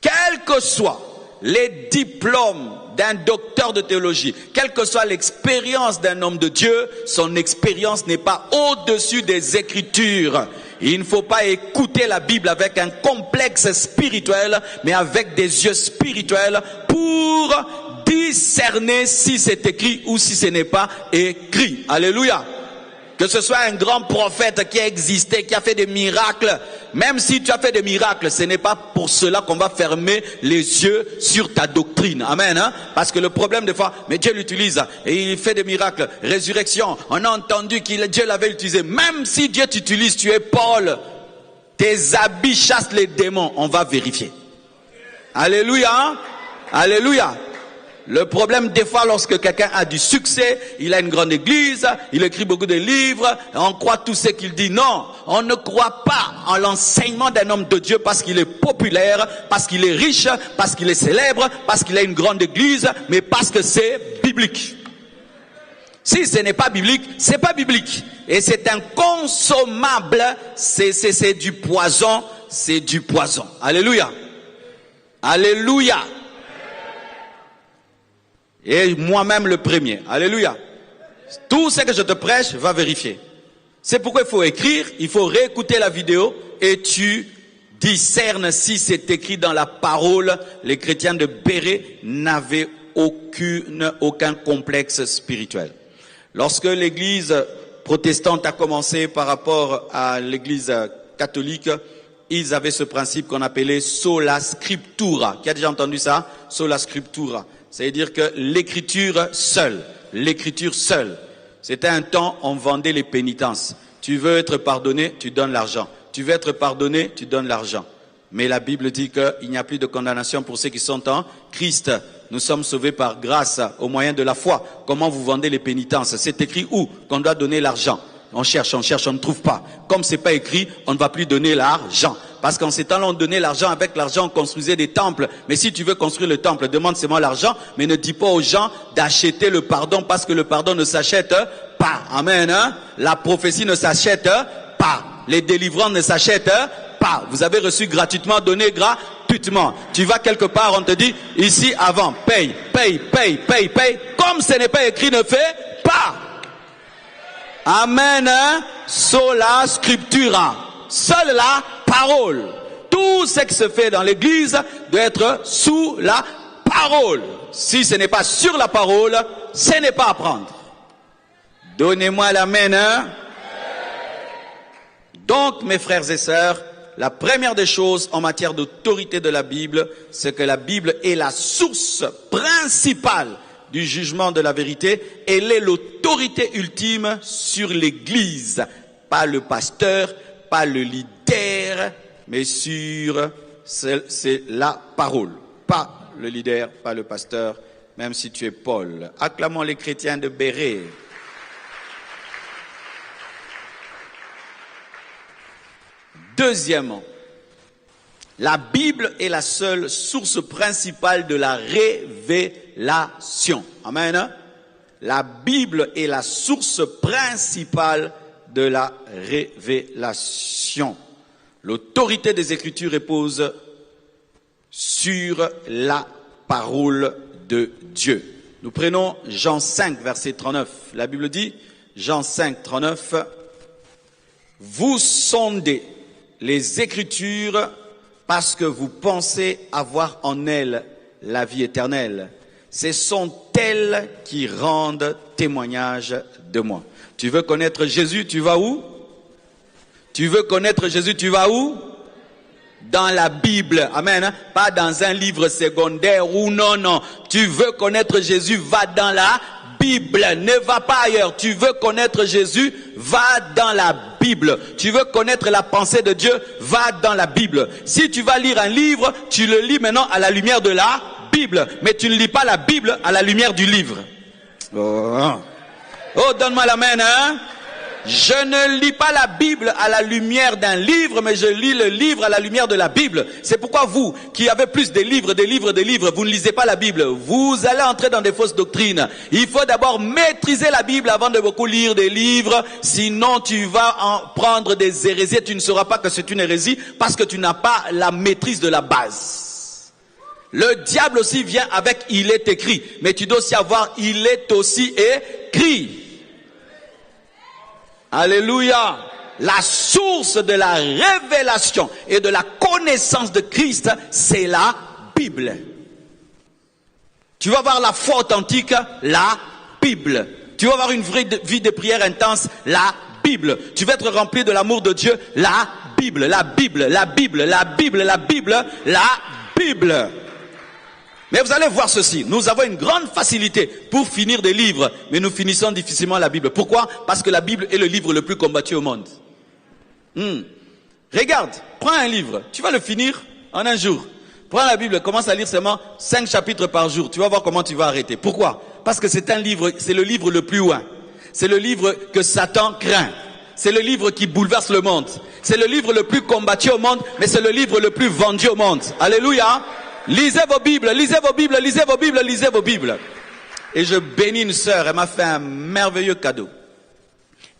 Quels que soient les diplômes d'un docteur de théologie, quelle que soit l'expérience d'un homme de Dieu, son expérience n'est pas au-dessus des Écritures. Il ne faut pas écouter la Bible avec un complexe spirituel, mais avec des yeux spirituels pour discerner si c'est écrit ou si ce n'est pas écrit. Alléluia. Que ce soit un grand prophète qui a existé, qui a fait des miracles, même si tu as fait des miracles, ce n'est pas pour cela qu'on va fermer les yeux sur ta doctrine. Amen. Hein? Parce que le problème des fois, mais Dieu l'utilise et il fait des miracles. Résurrection, on a entendu que Dieu l'avait utilisé. Même si Dieu t'utilise, tu es Paul, tes habits chassent les démons, on va vérifier. Alléluia. Hein? Alléluia. Le problème des fois lorsque quelqu'un a du succès, il a une grande église, il écrit beaucoup de livres, on croit tout ce qu'il dit. Non, on ne croit pas en l'enseignement d'un homme de Dieu parce qu'il est populaire, parce qu'il est riche, parce qu'il est célèbre, parce qu'il a une grande église, mais parce que c'est biblique. Si ce n'est pas biblique, c'est pas biblique. Et c'est inconsommable, c'est du poison, c'est du poison. Alléluia. Alléluia. Et moi-même le premier. Alléluia. Tout ce que je te prêche, va vérifier. C'est pourquoi il faut écrire, il faut réécouter la vidéo et tu discernes si c'est écrit dans la parole. Les chrétiens de Béret n'avaient aucun complexe spirituel. Lorsque l'église protestante a commencé par rapport à l'église catholique, ils avaient ce principe qu'on appelait sola scriptura. Qui a déjà entendu ça? Sola scriptura. C'est-à-dire que l'écriture seule. C'était un temps, on vendait les pénitences. Tu veux être pardonné, tu donnes l'argent. Tu veux être pardonné, tu donnes l'argent. Mais la Bible dit qu'il n'y a plus de condamnation pour ceux qui sont en Christ. Nous sommes sauvés par grâce au moyen de la foi. Comment vous vendez les pénitences? C'est écrit où? Qu'on doit donner l'argent. On cherche, on ne trouve pas. Comme c'est pas écrit, on ne va plus donner l'argent. Parce qu'en ces temps-là, on donnait l'argent, avec l'argent, on construisait des temples. Mais si tu veux construire le temple, demande seulement l'argent, mais ne dis pas aux gens d'acheter le pardon, parce que le pardon ne s'achète pas. Amen. Hein? La prophétie ne s'achète pas. Les délivrances ne s'achètent pas. Vous avez reçu gratuitement, donné gratuitement. Tu vas quelque part, on te dit, ici, avant, paye. Comme ce n'est pas écrit, ne fais pas. Amen. Hein? Sola scriptura. Seule la parole. Tout ce qui se fait dans l'église doit être sous la parole. Si ce n'est pas sur la parole, ce n'est pas à prendre. Donnez-moi l'amen. Hein? Donc, mes frères et sœurs, la première des choses en matière d'autorité de la Bible, c'est que la Bible est la source principale du jugement de la vérité. Elle est l'autorité ultime sur l'église. Pas le pasteur, pas le leader, mais c'est la parole. Pas le leader, pas le pasteur, même si tu es Paul. Acclamons les chrétiens de Béret. Deuxièmement, la Bible est la seule source principale de la révélation. Amen. La Bible est la source principale de la révélation. L'autorité des Écritures repose sur la parole de Dieu. Nous prenons Jean 5, verset 39. La Bible dit, Jean 5, 39, « Vous sondez les Écritures parce que vous pensez avoir en elles la vie éternelle. Ce sont elles qui rendent témoignage de moi. » Tu veux connaître Jésus, tu vas où? Tu veux connaître Jésus, tu vas où? Dans la Bible. Amen. Pas dans un livre secondaire ou non. Tu veux connaître Jésus, va dans la Bible. Ne va pas ailleurs. Tu veux connaître Jésus, va dans la Bible. Tu veux connaître la pensée de Dieu, va dans la Bible. Si tu vas lire un livre, tu le lis maintenant à la lumière de la Bible. Mais tu ne lis pas la Bible à la lumière du livre. Oh, donne-moi la main, hein? Je ne lis pas la Bible à la lumière d'un livre, mais je lis le livre à la lumière de la Bible. C'est pourquoi vous, qui avez plus de livres, vous ne lisez pas la Bible. Vous allez entrer dans des fausses doctrines. Il faut d'abord maîtriser la Bible avant de beaucoup lire des livres. Sinon, tu vas en prendre des hérésies. Tu ne sauras pas que c'est une hérésie parce que tu n'as pas la maîtrise de la base. Le diable aussi vient avec « il est écrit ». Mais tu dois aussi avoir « il est aussi écrit ». Alléluia. La source de la révélation et de la connaissance de Christ, c'est la Bible. Tu vas avoir la foi authentique, la Bible. Tu vas avoir une vraie vie de prière intense, la Bible. Tu vas être rempli de l'amour de Dieu, la Bible, la Bible, la Bible, la Bible, la Bible, la Bible. Mais vous allez voir ceci, nous avons une grande facilité pour finir des livres, mais nous finissons difficilement la Bible. Pourquoi? Parce que la Bible est le livre le plus combattu au monde. Regarde, prends un livre, tu vas le finir en un jour. Prends la Bible, commence à lire seulement 5 chapitres par jour, tu vas voir comment tu vas arrêter. Pourquoi? Parce que c'est un livre, c'est le livre le plus loin. C'est le livre que Satan craint. C'est le livre qui bouleverse le monde. C'est le livre le plus combattu au monde, mais c'est le livre le plus vendu au monde. Alléluia. Lisez vos Bibles, lisez vos Bibles, lisez vos Bibles, lisez vos Bibles. Et je bénis une sœur, elle m'a fait un merveilleux cadeau.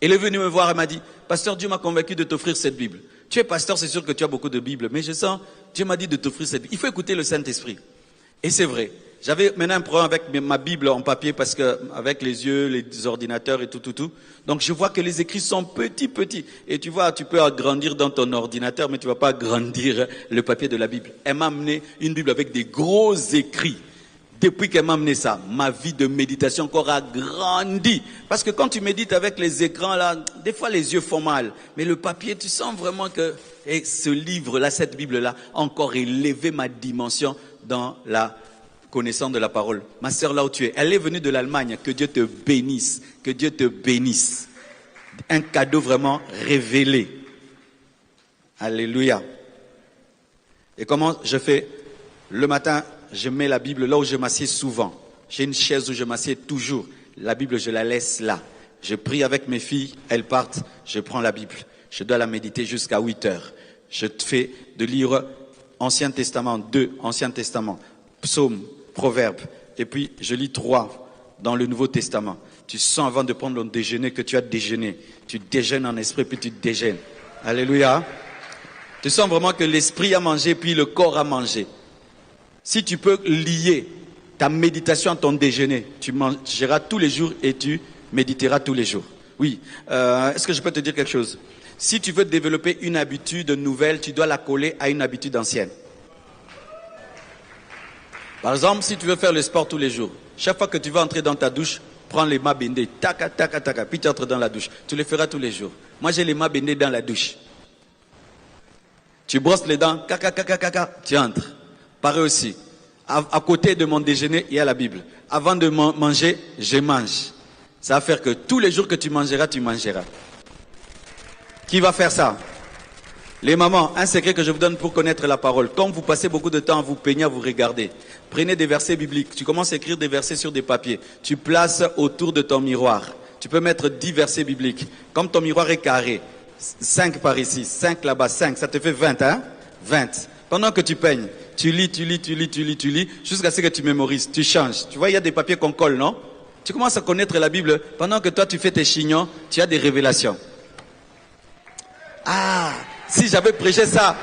Elle est venue me voir, elle m'a dit, pasteur, Dieu m'a convaincu de t'offrir cette Bible. Tu es pasteur, c'est sûr que tu as beaucoup de Bibles, mais je sens, Dieu m'a dit de t'offrir cette Bible. Il faut écouter le Saint-Esprit. Et c'est vrai. J'avais maintenant un problème avec ma Bible en papier parce que avec les yeux, les ordinateurs et tout. Donc je vois que les écrits sont petits. Et tu vois, tu peux agrandir dans ton ordinateur, mais tu vas pas agrandir le papier de la Bible. Elle m'a amené une Bible avec des gros écrits. Depuis qu'elle m'a amené ça, ma vie de méditation encore a grandi. Parce que quand tu médites avec les écrans là, des fois les yeux font mal. Mais le papier, tu sens vraiment que ce livre-là, cette Bible-là, a encore élevé ma dimension dans la connaissance de la parole. Ma sœur, là où tu es, elle est venue de l'Allemagne. Que Dieu te bénisse. Que Dieu te bénisse. Un cadeau vraiment révélé. Alléluia. Et comment je fais? Le matin, je mets la Bible là où je m'assieds souvent. J'ai une chaise où je m'assieds toujours. La Bible, je la laisse là. Je prie avec mes filles, elles partent, je prends la Bible. Je dois la méditer jusqu'à 8 heures. Je te fais de lire Ancien Testament, 2 Ancien Testament, Psaume, Proverbe. Et puis, je lis 3 dans le Nouveau Testament. Tu sens avant de prendre ton déjeuner que tu as déjeuné. Tu déjeunes en esprit, puis tu déjeunes. Alléluia. Tu sens vraiment que l'esprit a mangé, puis le corps a mangé. Si tu peux lier ta méditation à ton déjeuner, tu mangeras tous les jours et tu méditeras tous les jours. Oui. Est-ce que je peux te dire quelque chose? Si tu veux développer une habitude nouvelle, tu dois la coller à une habitude ancienne. Par exemple, si tu veux faire le sport tous les jours, chaque fois que tu vas entrer dans ta douche, prends les mains bendées, taka, puis tu entres dans la douche. Tu le feras tous les jours. Moi, j'ai les mains bendées dans la douche. Tu brosses les dents, tu entres. Pareil aussi. À côté de mon déjeuner, il y a la Bible. Avant de manger, je mange. Ça va faire que tous les jours que tu mangeras, tu mangeras. Qui va faire ça? Les mamans, un secret que je vous donne pour connaître la parole. Quand vous passez beaucoup de temps à vous peigner, à vous regarder, prenez des versets bibliques. Tu commences à écrire des versets sur des papiers. Tu places autour de ton miroir. Tu peux mettre 10 versets bibliques. Comme ton miroir est carré, 5 par ici, 5 là-bas, 5, ça te fait 20, hein? 20. Pendant que tu peignes, tu lis, jusqu'à ce que tu mémorises, tu changes. Tu vois, il y a des papiers qu'on colle, non? Tu commences à connaître la Bible. Pendant que toi, tu fais tes chignons, tu as des révélations. Ah, si j'avais prêché ça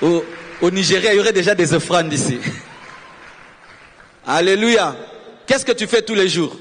au Nigeria, il y aurait déjà des offrandes ici. Alléluia. Qu'est-ce que tu fais tous les jours?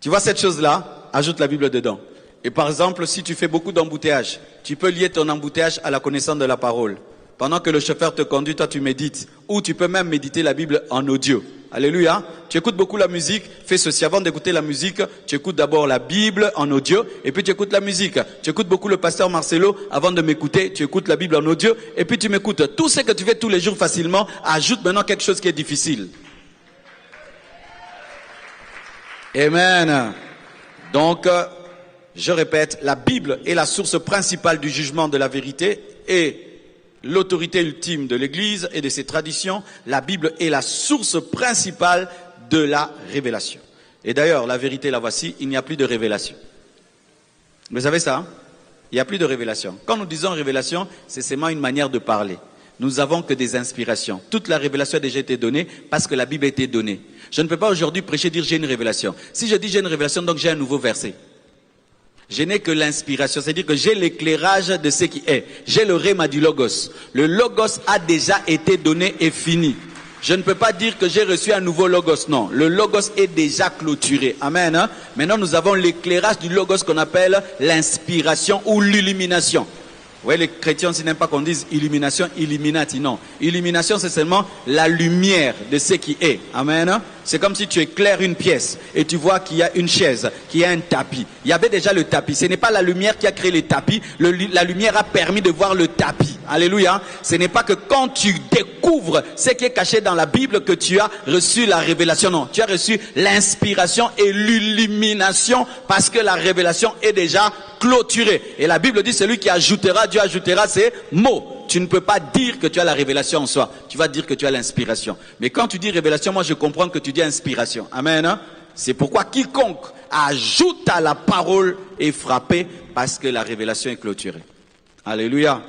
Tu vois cette chose-là? Ajoute la Bible dedans. Et par exemple, si tu fais beaucoup d'embouteillages, tu peux lier ton embouteillage à la connaissance de la parole. Pendant que le chauffeur te conduit, toi tu médites. Ou tu peux même méditer la Bible en audio. Alléluia. Tu écoutes beaucoup la musique, fais ceci. Avant d'écouter la musique, tu écoutes d'abord la Bible en audio, et puis tu écoutes la musique. Tu écoutes beaucoup le pasteur Marcelo. Avant de m'écouter, tu écoutes la Bible en audio, et puis tu m'écoutes. Tout ce que tu fais tous les jours facilement, ajoute maintenant quelque chose qui est difficile. Amen. Donc, je répète, la Bible est la source principale du jugement de la vérité et l'autorité ultime de l'Église et de ses traditions. La Bible est la source principale de la révélation. Et d'ailleurs, la vérité, la voici, il n'y a plus de révélation. Vous savez ça, hein? Il n'y a plus de révélation. Quand nous disons révélation, c'est seulement une manière de parler. Nous n'avons que des inspirations. Toute la révélation a déjà été donnée parce que la Bible a été donnée. Je ne peux pas aujourd'hui prêcher dire j'ai une révélation. Si je dis j'ai une révélation, donc j'ai un nouveau verset. Je n'ai que l'inspiration, c'est-à-dire que j'ai l'éclairage de ce qui est. J'ai le rhéma du logos. Le logos a déjà été donné et fini. Je ne peux pas dire que j'ai reçu un nouveau logos, non. Le logos est déjà clôturé. Amen. Hein? Maintenant, nous avons l'éclairage du logos qu'on appelle l'inspiration ou l'illumination. Oui, les chrétiens aussi n'aiment pas qu'on dise illumination, illuminati, non. Illumination, c'est seulement la lumière de ce qui est. Amen. C'est comme si tu éclaires une pièce et tu vois qu'il y a une chaise, qu'il y a un tapis. Il y avait déjà le tapis. Ce n'est pas la lumière qui a créé le tapis. La lumière a permis de voir le tapis. Alléluia. Ce n'est pas que quand tu découvres ce qui est caché dans la Bible que tu as reçu la révélation. Non, tu as reçu l'inspiration et l'illumination parce que la révélation est déjà clôturée. Et la Bible dit celui qui ajoutera, Dieu ajoutera ses mots. Tu ne peux pas dire que tu as la révélation en soi. Tu vas dire que tu as l'inspiration. Mais quand tu dis révélation, moi je comprends que tu dis inspiration. Amen. Hein? C'est pourquoi quiconque ajoute à la parole est frappé parce que la révélation est clôturée. Alléluia.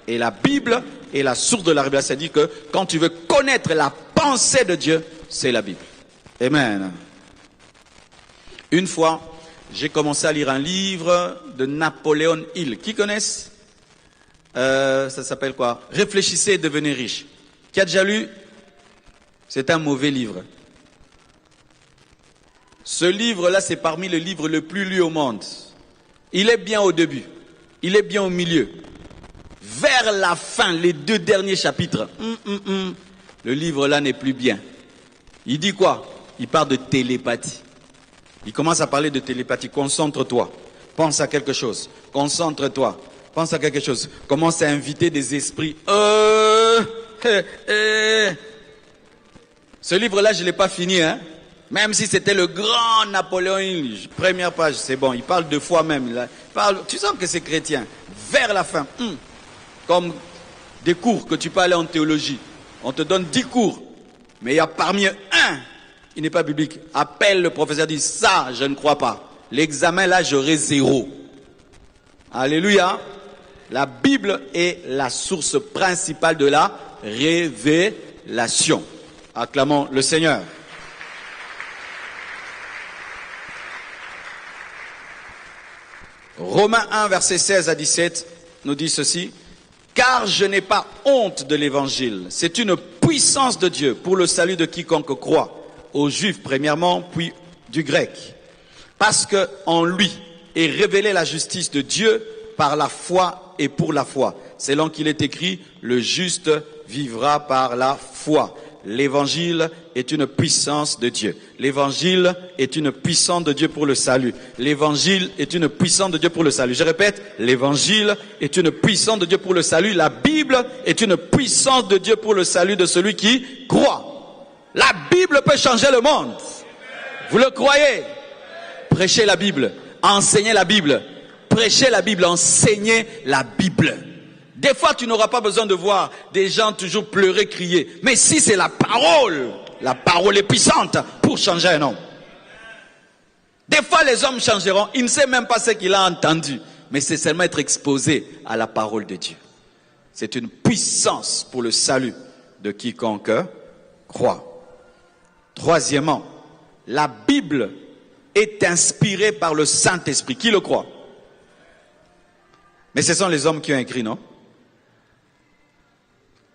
Et la Bible est la source de la révélation. C'est-à-dire que quand tu veux connaître la pensée de Dieu, c'est la Bible. Amen. Une fois, j'ai commencé à lire un livre de Napoléon Hill. Qui connaissent? Ça s'appelle quoi? Réfléchissez et devenez riche. Qui a déjà lu C'est un mauvais livre. Ce livre-là, c'est parmi les livres les plus lus au monde. Il est bien au début. Il est bien au milieu. Vers la fin, les 2 derniers chapitres, le livre-là n'est plus bien. Il dit quoi? Il parle de télépathie. Il commence à parler de télépathie. Concentre-toi. Pense à quelque chose. Concentre-toi. Pense à quelque chose. Commence à inviter des esprits. Ce livre-là, je ne l'ai pas fini, hein. Même si c'était le grand Napoléon Hill, première page, c'est bon. Il parle 2 fois même. Tu sens que c'est chrétien. Vers la fin. Comme des cours que tu peux aller en théologie. On te donne 10 cours. Mais il y a parmi eux un, il n'est pas biblique. Appelle le professeur, dit ça, je ne crois pas. L'examen là, j'aurai 0. Alléluia. La Bible est la source principale de la révélation. Acclamons le Seigneur. Romains 1, versets 16 à 17, nous dit ceci. Car je n'ai pas honte de l'évangile. C'est une puissance de Dieu pour le salut de quiconque croit. Aux Juifs premièrement, puis du grec. Parce que en lui est révélée la justice de Dieu par la foi et pour la foi. Selon qu'il est écrit, le juste vivra par la foi. L'évangile est une puissance de Dieu. L'évangile est une puissance de Dieu pour le salut. L'évangile est une puissance de Dieu pour le salut. Je répète, l'évangile est une puissance de Dieu pour le salut. La Bible est une puissance de Dieu pour le salut de celui qui croit. La Bible peut changer le monde. Vous le croyez? Prêchez la Bible. Enseignez la Bible. Prêchez la Bible. Enseignez la Bible. Des fois, tu n'auras pas besoin de voir des gens toujours pleurer, crier. Mais si c'est la parole est puissante pour changer un homme. Des fois, les hommes changeront. Il ne sait même pas ce qu'il a entendu. Mais c'est seulement être exposé à la parole de Dieu. C'est une puissance pour le salut de quiconque croit. Troisièmement, la Bible est inspirée par le Saint-Esprit. Qui le croit? Mais ce sont les hommes qui ont écrit, non?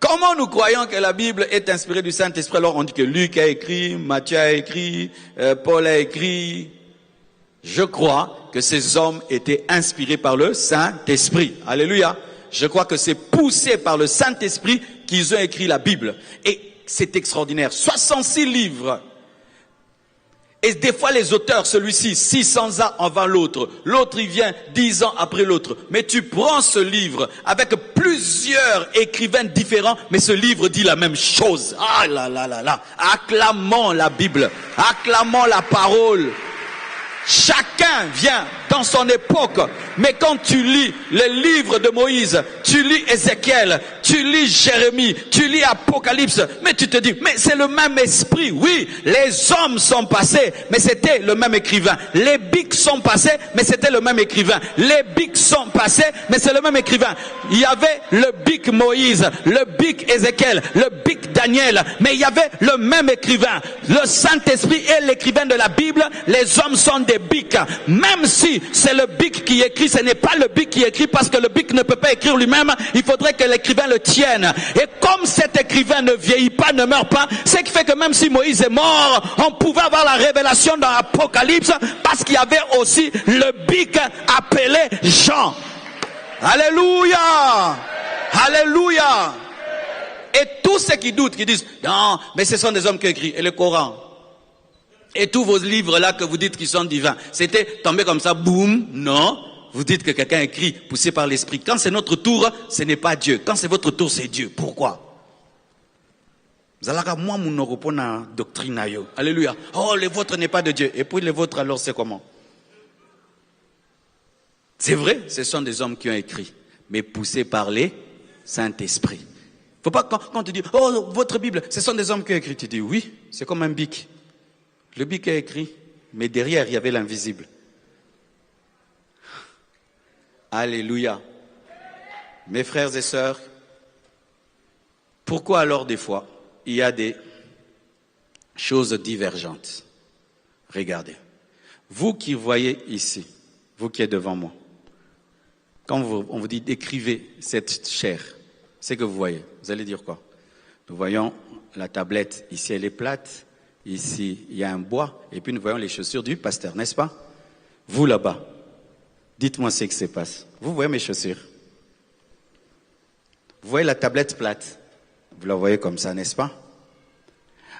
Comment nous croyons que la Bible est inspirée du Saint-Esprit? Alors on dit que Luc a écrit, Matthieu a écrit, Paul a écrit. Je crois que ces hommes étaient inspirés par le Saint-Esprit. Alléluia. Je crois que c'est poussé par le Saint-Esprit qu'ils ont écrit la Bible. Et c'est extraordinaire. 66 livres. Et des fois les auteurs, celui-ci, 600 ans avant l'autre. L'autre, il vient 10 ans après l'autre. Mais tu prends ce livre avec plusieurs écrivains différents, mais ce livre dit la même chose. Ah là là là là. Acclamons la Bible. Acclamons la parole. Chacun vient dans son époque. Mais quand tu lis les livres de Moïse, tu lis Ézéchiel, tu lis Jérémie, tu lis Apocalypse, mais tu te dis, mais c'est le même esprit. Oui, les hommes sont passés, mais c'était le même écrivain. Les bics sont passés, mais c'était le même écrivain. Les bics sont passés, mais c'est le même écrivain. Il y avait le bic Moïse, le bic Ézéchiel, le bic Daniel, mais il y avait le même écrivain. Le Saint-Esprit est l'écrivain de la Bible. Les hommes sont des bics. Même si c'est le bic qui écrit, ce n'est pas le bic qui écrit, parce que le bic ne peut pas écrire lui-même. Il faudrait que l'écrivain le tienne. Et comme cet écrivain ne vieillit pas, ne meurt pas, ce qui fait que même si Moïse est mort, on pouvait avoir la révélation dans l'Apocalypse, parce qu'il y avait aussi le bic appelé Jean. Alléluia! Alléluia! Et tous ceux qui doutent, qui disent, non, mais ce sont des hommes qui écrivent. Et le Coran. Et tous vos livres là que vous dites qu'ils sont divins. C'était tombé comme ça, boum, non. Vous dites que quelqu'un écrit, poussé par l'esprit. Quand c'est notre tour, ce n'est pas Dieu. Quand c'est votre tour, c'est Dieu. Pourquoi? Alléluia. Oh, le vôtre n'est pas de Dieu. Et puis le vôtre, alors c'est comment? C'est vrai, ce sont des hommes qui ont écrit, mais poussés par les Saint-Esprit. Faut pas, quand tu dis, oh, votre Bible, ce sont des hommes qui ont écrit. Tu dis, oui, c'est comme un bic. Le bic a écrit, mais derrière, il y avait l'invisible. Alléluia. Mes frères et sœurs, pourquoi alors des fois, il y a des choses divergentes? Regardez. Vous qui voyez ici, vous qui êtes devant moi, quand on vous dit d'écrivez cette chair, c'est que vous voyez. Vous allez dire quoi? Nous voyons la tablette, ici elle est plate, ici il y a un bois, et puis nous voyons les chaussures du pasteur, n'est-ce pas? Vous là-bas, dites-moi ce qui se passe. Vous voyez mes chaussures? Vous voyez la tablette plate? Vous la voyez comme ça, n'est-ce pas?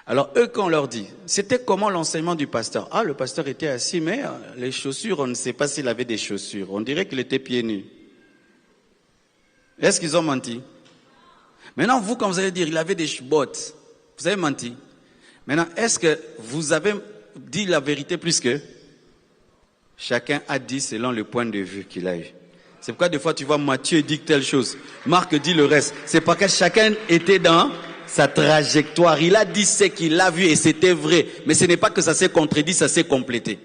Alors eux, quand on leur dit, c'était comment l'enseignement du pasteur? Ah, le pasteur était assis, mais les chaussures, on ne sait pas s'il avait des chaussures. On dirait qu'il était pieds nus. Est-ce qu'ils ont menti? Maintenant, vous, quand vous allez dire, il avait des bottes, vous avez menti. Maintenant, est-ce que vous avez dit la vérité plus que? Chacun a dit selon le point de vue qu'il a eu. C'est pourquoi des fois, tu vois, Matthieu dit telle chose, Marc dit le reste. C'est parce que chacun était dans sa trajectoire. Il a dit ce qu'il a vu et c'était vrai. Mais ce n'est pas que ça s'est contredit, ça s'est complété.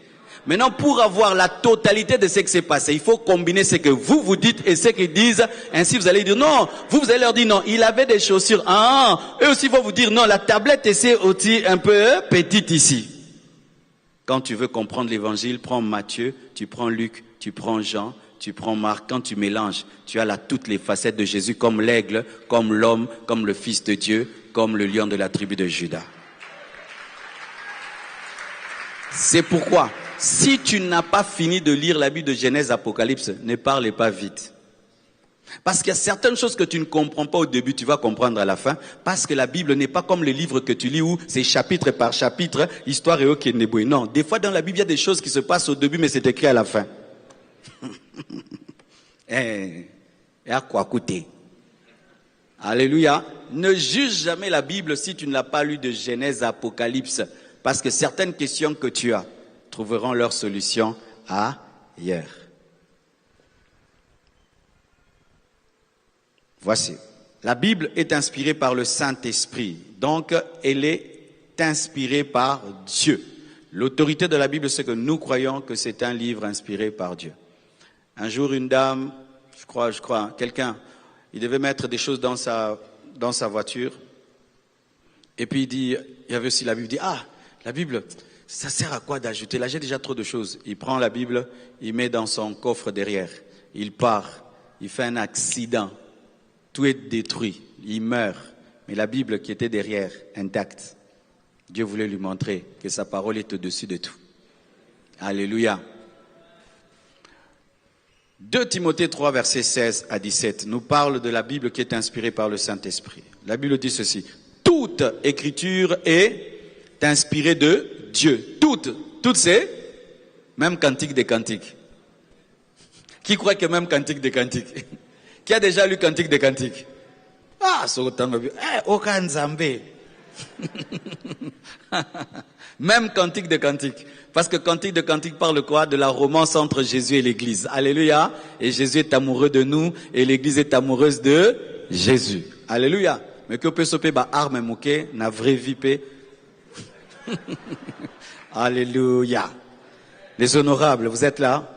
Maintenant, pour avoir la totalité de ce qui s'est passé, il faut combiner ce que vous dites et ce qu'ils disent. Ainsi, vous allez dire non. Vous allez leur dire non. Il avait des chaussures. Ah, eux aussi vont vous dire non. La tablette est aussi un peu petite ici. Quand tu veux comprendre l'évangile, prends Matthieu, tu prends Luc, tu prends Jean, tu prends Marc. Quand tu mélanges, tu as là toutes les facettes de Jésus, comme l'aigle, comme l'homme, comme le Fils de Dieu, comme le lion de la tribu de Juda. C'est pourquoi, si tu n'as pas fini de lire la Bible de Genèse, Apocalypse, ne parle pas vite. Parce qu'il y a certaines choses que tu ne comprends pas au début, tu vas comprendre à la fin. Parce que la Bible n'est pas comme les livres que tu lis où c'est chapitre par chapitre, histoire et ok. Non, des fois dans la Bible, il y a des choses qui se passent au début, mais c'est écrit à la fin. Et à quoi coûter? Alléluia. Ne juge jamais la Bible si tu ne l'as pas lu de Genèse à Apocalypse. Parce que certaines questions que tu as trouveront leur solution ailleurs. Voici. La Bible est inspirée par le Saint-Esprit. Donc, elle est inspirée par Dieu. L'autorité de la Bible, c'est que nous croyons que c'est un livre inspiré par Dieu. Un jour, une dame, je crois, quelqu'un, il devait mettre des choses dans sa voiture. Et puis il y avait aussi la Bible. Il dit, la Bible, ça sert à quoi d'ajouter? Là, j'ai déjà trop de choses. Il prend la Bible, il met dans son coffre derrière. Il part, il fait un accident. Tout est détruit, il meurt. Mais la Bible qui était derrière, intacte. Dieu voulait lui montrer que sa parole est au-dessus de tout. Alléluia. 2 Timothée 3, versets 16 à 17, nous parle de la Bible qui est inspirée par le Saint-Esprit. La Bible dit ceci. Toute écriture est inspirée de Dieu. Toutes c'est même Cantique des Cantiques. Qui croit que même Cantique des Cantiques? Qui a déjà lu Cantique des Cantiques? Aucun Nzambé. Même Cantique des Cantiques. Parce que Cantique de Cantiques parle quoi? De la romance entre Jésus et l'Église. Alléluia. Et Jésus est amoureux de nous et l'Église est amoureuse de Jésus. Alléluia. Mais que peut s'opérer par arme mouké, na vraie vie paix. Alléluia. Les honorables, vous êtes là?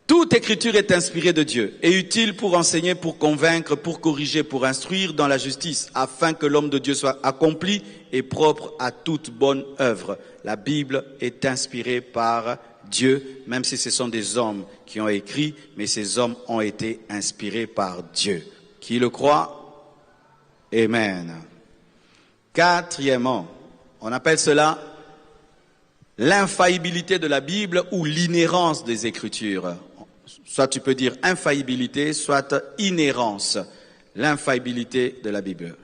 Toute écriture est inspirée de Dieu et utile pour enseigner, pour convaincre, pour corriger, pour instruire dans la justice, afin que l'homme de Dieu soit accompli et propre à toute bonne œuvre. La Bible est inspirée par Dieu, même si ce sont des hommes qui ont écrit, mais ces hommes ont été inspirés par Dieu. Qui le croit? Amen. Quatrièmement, on appelle cela l'infaillibilité de la Bible ou l'inhérence des Écritures. Soit tu peux dire infaillibilité, soit inhérence. L'infaillibilité de la Bible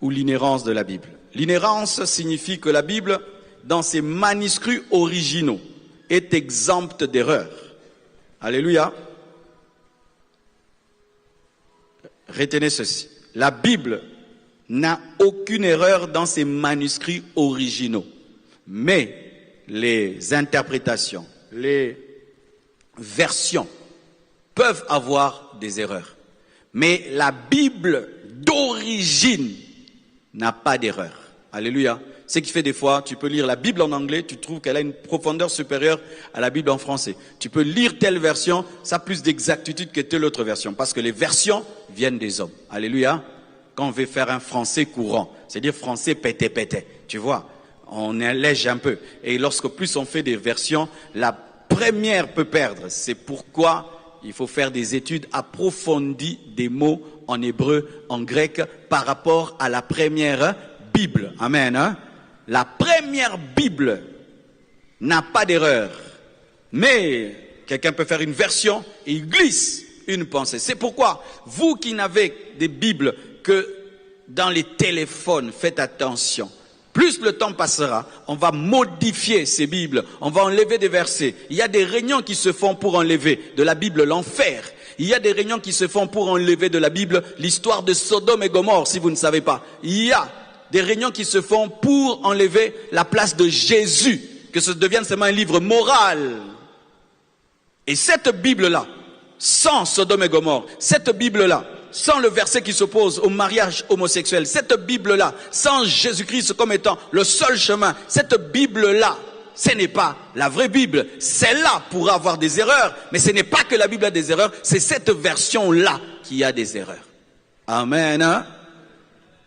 ou l'inhérence de la Bible. L'inhérence signifie que la Bible, dans ses manuscrits originaux, est exempte d'erreur. Alléluia. Retenez ceci. La Bible n'a aucune erreur dans ses manuscrits originaux. Mais les interprétations, les versions peuvent avoir des erreurs. Mais la Bible d'origine n'a pas d'erreur. Alléluia. Ce qui fait des fois, tu peux lire la Bible en anglais, tu trouves qu'elle a une profondeur supérieure à la Bible en français. Tu peux lire telle version, ça a plus d'exactitude que telle autre version. Parce que les versions viennent des hommes. Alléluia. Quand on veut faire un français courant, c'est-à-dire français pété, tu vois, on allège un peu. Et lorsque plus on fait des versions, la première peut perdre. C'est pourquoi il faut faire des études approfondies des mots en hébreu, en grec, par rapport à la première Bible. Amen. Hein? La première Bible n'a pas d'erreur. Mais quelqu'un peut faire une version et il glisse une pensée. C'est pourquoi, vous qui n'avez des Bibles que dans les téléphones, faites attention. Plus le temps passera, on va modifier ces Bibles, on va enlever des versets. Il y a des réunions qui se font pour enlever de la Bible l'enfer. Il y a des réunions qui se font pour enlever de la Bible l'histoire de Sodome et Gomorrhe, si vous ne savez pas. Il y a des réunions qui se font pour enlever la place de Jésus, que ce devienne seulement un livre moral. Et cette Bible-là, sans Sodome et Gomorrhe, cette Bible-là, sans le verset qui s'oppose au mariage homosexuel, cette Bible-là, sans Jésus-Christ comme étant le seul chemin, cette Bible-là, ce n'est pas la vraie Bible. Celle-là pourra avoir des erreurs, mais ce n'est pas que la Bible a des erreurs, c'est cette version-là qui a des erreurs. Amen. Hein?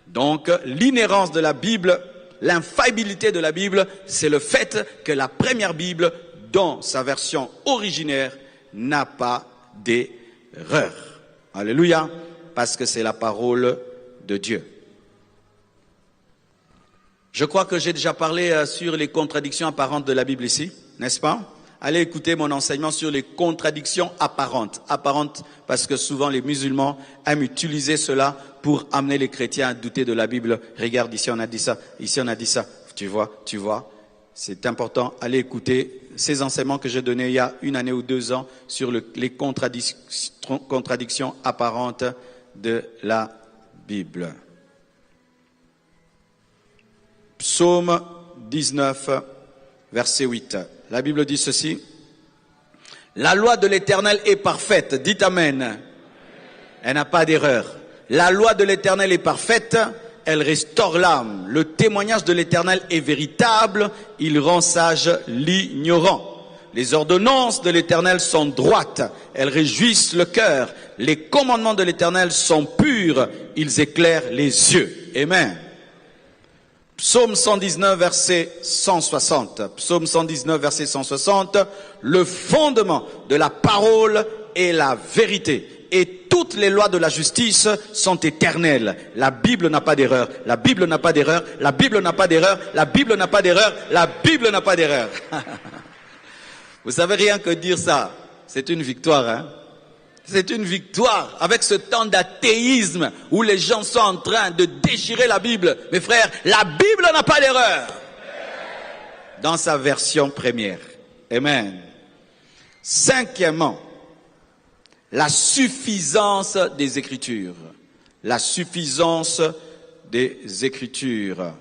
Donc, l'inhérence de la Bible, l'infaillibilité de la Bible, c'est le fait que la première Bible, dans sa version originaire, n'a pas d'erreur. Alléluia, parce que c'est la parole de Dieu. Je crois que j'ai déjà parlé sur les contradictions apparentes de la Bible ici, n'est-ce pas? Allez écouter mon enseignement sur les contradictions apparentes. Apparentes parce que souvent les musulmans aiment utiliser cela pour amener les chrétiens à douter de la Bible. Regarde, ici on a dit ça, ici on a dit ça. Tu vois. C'est important. Allez écouter ces enseignements que j'ai donnés il y a 1 année ou 2 ans sur les contradictions apparentes de la Bible. Psaume 19, verset 8. La Bible dit ceci. La loi de l'Éternel est parfaite. Dites Amen. Elle n'a pas d'erreur. La loi de l'Éternel est parfaite. Elle restaure l'âme. Le témoignage de l'Éternel est véritable. Il rend sage l'ignorant. Les ordonnances de l'Éternel sont droites. Elles réjouissent le cœur. Les commandements de l'Éternel sont purs. Ils éclairent les yeux. Amen. Psaume 119, verset 160. Psaume 119, verset 160. Le fondement de la parole est la vérité. Et toutes les lois de la justice sont éternelles. La Bible n'a pas d'erreur. La Bible n'a pas d'erreur. La Bible n'a pas d'erreur. La Bible n'a pas d'erreur. La Bible n'a pas d'erreur. Vous savez, rien que dire ça, c'est une victoire, hein? C'est une victoire avec ce temps d'athéisme où les gens sont en train de déchirer la Bible. Mes frères, la Bible n'a pas d'erreur dans sa version première. Amen. Cinquièmement, la suffisance des Écritures. La suffisance des Écritures.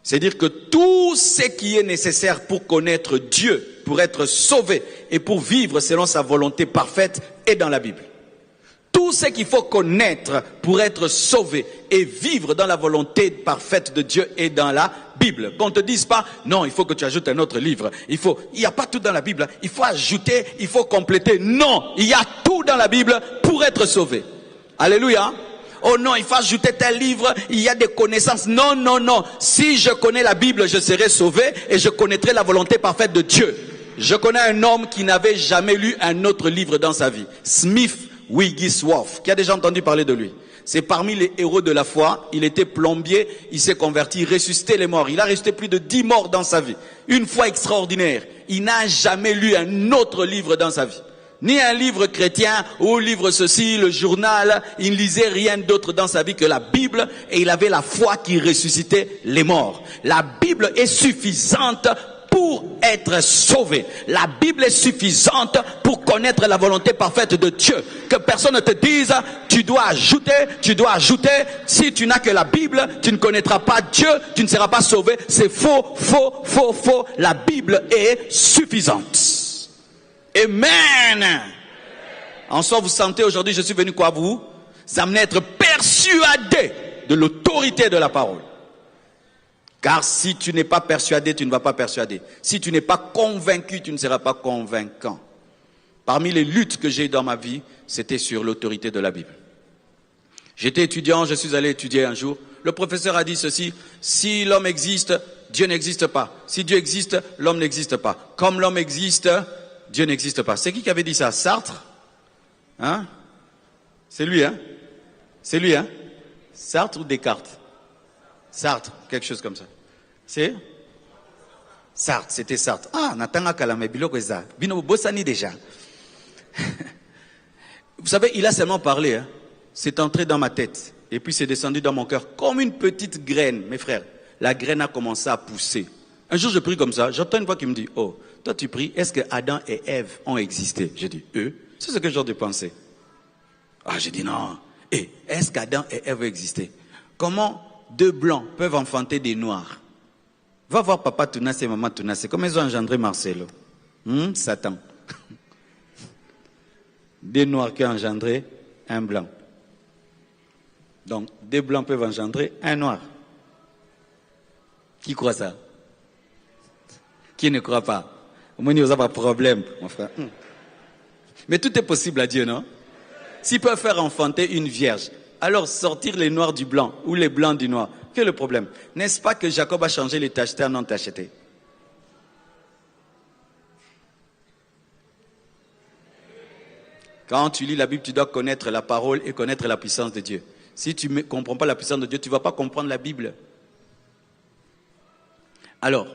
C'est-à-dire que tout ce qui est nécessaire pour connaître Dieu, pour être sauvé et pour vivre selon sa volonté parfaite est dans la Bible. Tout ce qu'il faut connaître pour être sauvé et vivre dans la volonté parfaite de Dieu est dans la Bible. Qu'on ne te dise pas, non, il faut que tu ajoutes un autre livre. Il n'y a pas tout dans la Bible. Il faut ajouter, il faut compléter. Non, il y a tout dans la Bible pour être sauvé. Alléluia. Oh non, il faut ajouter tel livre, il y a des connaissances. Non, non, non. Si je connais la Bible, je serai sauvé et je connaîtrai la volonté parfaite de Dieu. Je connais un homme qui n'avait jamais lu un autre livre dans sa vie. Smith Wigglesworth. Qui a déjà entendu parler de lui? C'est parmi les héros de la foi. Il était plombier, il s'est converti, il ressuscitait les morts. Il a resté plus de 10 morts dans sa vie. Une foi extraordinaire. Il n'a jamais lu un autre livre dans sa vie. Ni un livre chrétien ou livre ceci, le journal. Il ne lisait rien d'autre dans sa vie que la Bible et il avait la foi qui ressuscitait les morts. La Bible est suffisante pour être sauvé. La Bible est suffisante pour connaître la volonté parfaite de Dieu. Que personne ne te dise, tu dois ajouter. Si tu n'as que la Bible, tu ne connaîtras pas Dieu, tu ne seras pas sauvé. C'est faux. La Bible est suffisante. Amen. En soi, vous sentez aujourd'hui, je suis venu quoi vous amener à être persuadé de l'autorité de la parole. Car si tu n'es pas persuadé, tu ne vas pas persuader. Si tu n'es pas convaincu, tu ne seras pas convaincant. Parmi les luttes que j'ai eues dans ma vie, c'était sur l'autorité de la Bible. J'étais étudiant, je suis allé étudier un jour. Le professeur a dit ceci, si l'homme existe, Dieu n'existe pas. Si Dieu existe, l'homme n'existe pas. Comme l'homme existe, Dieu n'existe pas. C'est qui avait dit ça? Sartre? Hein? C'est lui, hein? C'est lui, hein? Sartre ou Descartes? Sartre, quelque chose comme ça. C'est Sartre, c'était Sartre. Ah, Natanga Kalame, Biloko Eza. Bino Bossani déjà. Vous savez, il a seulement parlé, hein? C'est entré dans ma tête. Et puis c'est descendu dans mon cœur comme une petite graine, mes frères. La graine a commencé à pousser. Un jour, je prie comme ça. J'entends une voix qui me dit, oh, toi tu pries, est-ce que Adam et Ève ont existé? J'ai dit, eux? C'est ce que j'ai de penser. Ah, j'ai dit non. Et est-ce qu'Adam et Ève ont existé? Comment deux blancs peuvent enfanter des noirs? Va voir papa Tounassé et maman Tounassé. Comment ils ont engendré Marcelo? Satan. Des noirs qui ont engendré un blanc. Donc, des blancs peuvent engendrer un noir. Qui croit ça? Qui ne croit pas? Au moins, il n'y a pas de problème, mon frère. Mais tout est possible à Dieu, non? S'il peut faire enfanter une vierge, alors sortir les noirs du blanc ou les blancs du noir, quel est le problème? N'est-ce pas que Jacob a changé les tachetés en non tachetés? Quand tu lis la Bible, tu dois connaître la parole et connaître la puissance de Dieu. Si tu ne comprends pas la puissance de Dieu, tu ne vas pas comprendre la Bible. Alors,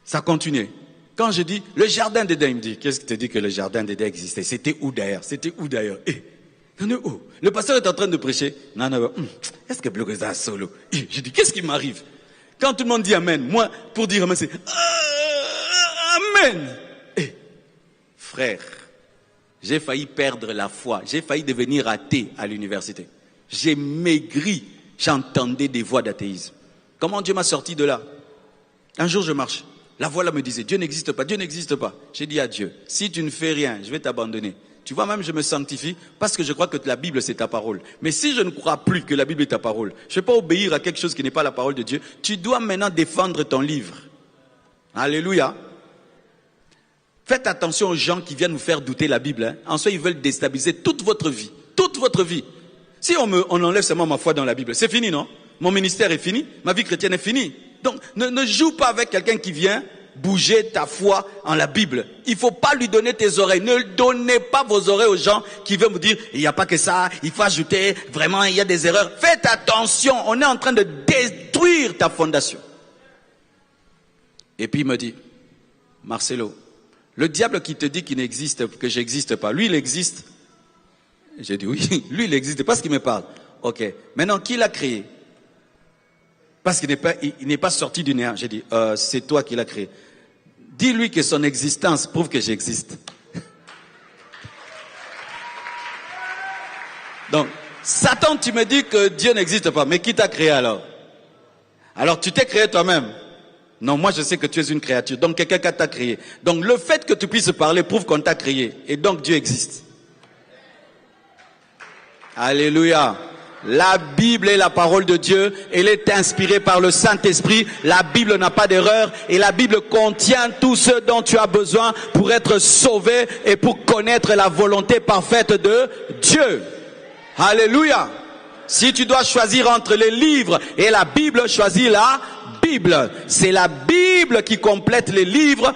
ça continue. Quand je dis le jardin d'Éden, il me dit, qu'est-ce qui te dit que le jardin d'Éden existait? C'était où d'ailleurs? C'était où d'ailleurs? Le pasteur est en train de prêcher. Non, est-ce que bloqué ça solo? Je dis, qu'est-ce qui m'arrive? Quand tout le monde dit Amen, moi, pour dire Amen, c'est Amen. Frère, j'ai failli perdre la foi. J'ai failli devenir athée à l'université. J'ai maigri. J'entendais des voix d'athéisme. Comment Dieu m'a sorti de là? Un jour, je marche. La voix là me disait, Dieu n'existe pas, Dieu n'existe pas. J'ai dit à Dieu, si tu ne fais rien, je vais t'abandonner. Tu vois, même je me sanctifie parce que je crois que la Bible c'est ta parole. Mais si je ne crois plus que la Bible est ta parole, je ne vais pas obéir à quelque chose qui n'est pas la parole de Dieu. Tu dois maintenant défendre ton livre. Alléluia. Faites attention aux gens qui viennent vous faire douter la Bible. Hein. En soi, ils veulent déstabiliser toute votre vie. Toute votre vie. Si on enlève seulement ma foi dans la Bible, c'est fini, non? Mon ministère est fini, ma vie chrétienne est finie. Donc, ne joue pas avec quelqu'un qui vient bouger ta foi en la Bible. Il ne faut pas lui donner tes oreilles. Ne donnez pas vos oreilles aux gens qui veulent vous dire, il n'y a pas que ça, il faut ajouter, vraiment, il y a des erreurs. Faites attention, on est en train de détruire ta fondation. Et puis il me dit, Marcelo, le diable qui te dit qu'il n'existe, que j'existe pas, lui il existe. J'ai dit oui, lui il existe parce qu'il me parle. Ok, maintenant qui l'a créé? Parce qu'il n'est pas sorti du néant. J'ai dit, c'est toi qui l'as créé. Dis-lui que son existence prouve que j'existe. Donc, Satan, tu me dis que Dieu n'existe pas. Mais qui t'a créé alors? Alors, tu t'es créé toi-même. Non, moi je sais que tu es une créature. Donc, quelqu'un t'a créé. Donc, le fait que tu puisses parler prouve qu'on t'a créé. Et donc, Dieu existe. Alléluia. La Bible est la parole de Dieu, elle est inspirée par le Saint-Esprit, la Bible n'a pas d'erreur et la Bible contient tout ce dont tu as besoin pour être sauvé et pour connaître la volonté parfaite de Dieu. Alléluia. Si tu dois choisir entre les livres et la Bible, choisis la Bible. C'est la Bible qui complète les livres,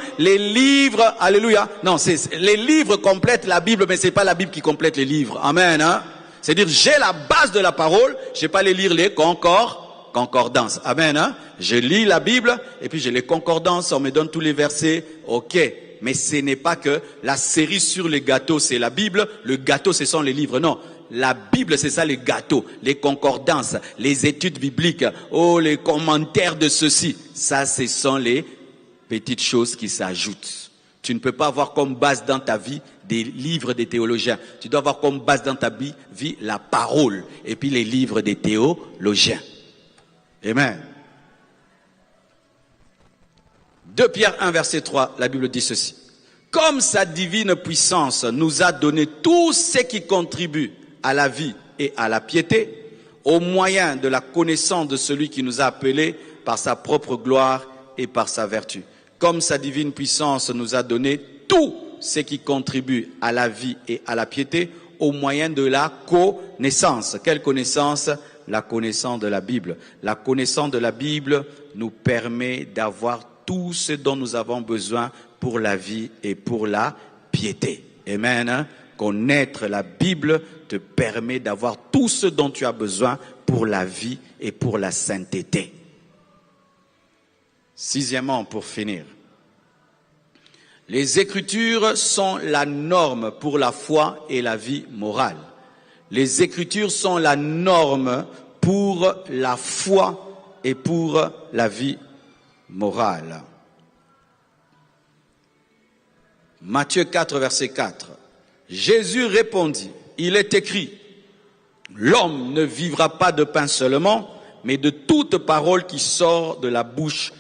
alléluia. Non, les livres complètent la Bible, mais c'est pas la Bible qui complète les livres. Amen, hein. C'est-à-dire, j'ai la base de la parole, je vais pas les lire les concordances. Amen, hein? Je lis la Bible, et puis j'ai les concordances, on me donne tous les versets, ok. Mais ce n'est pas que la cerise sur les gâteaux, c'est la Bible, le gâteau, ce sont les livres. Non, la Bible, c'est ça les gâteaux, les concordances, les études bibliques, les commentaires de ceci. Ça, ce sont les petites choses qui s'ajoutent. Tu ne peux pas avoir comme base dans ta vie des livres des théologiens. Tu dois avoir comme base dans ta vie la parole et puis les livres des théologiens. Amen. 2 Pierre 1 verset 3, la Bible dit ceci. Comme sa divine puissance nous a donné tout ce qui contribue à la vie et à la piété, au moyen de la connaissance de celui qui nous a appelés par sa propre gloire et par sa vertu. Comme sa divine puissance nous a donné tout ce qui contribue à la vie et à la piété au moyen de la connaissance. Quelle connaissance? La connaissance de la Bible. La connaissance de la Bible nous permet d'avoir tout ce dont nous avons besoin pour la vie et pour la piété. Amen. Connaître la Bible te permet d'avoir tout ce dont tu as besoin pour la vie et pour la sainteté. Sixièmement, pour finir, les Écritures sont la norme pour la foi et la vie morale. Les Écritures sont la norme pour la foi et pour la vie morale. Matthieu 4, verset 4. Jésus répondit, il est écrit, l'homme ne vivra pas de pain seulement, mais de toute parole qui sort de la bouche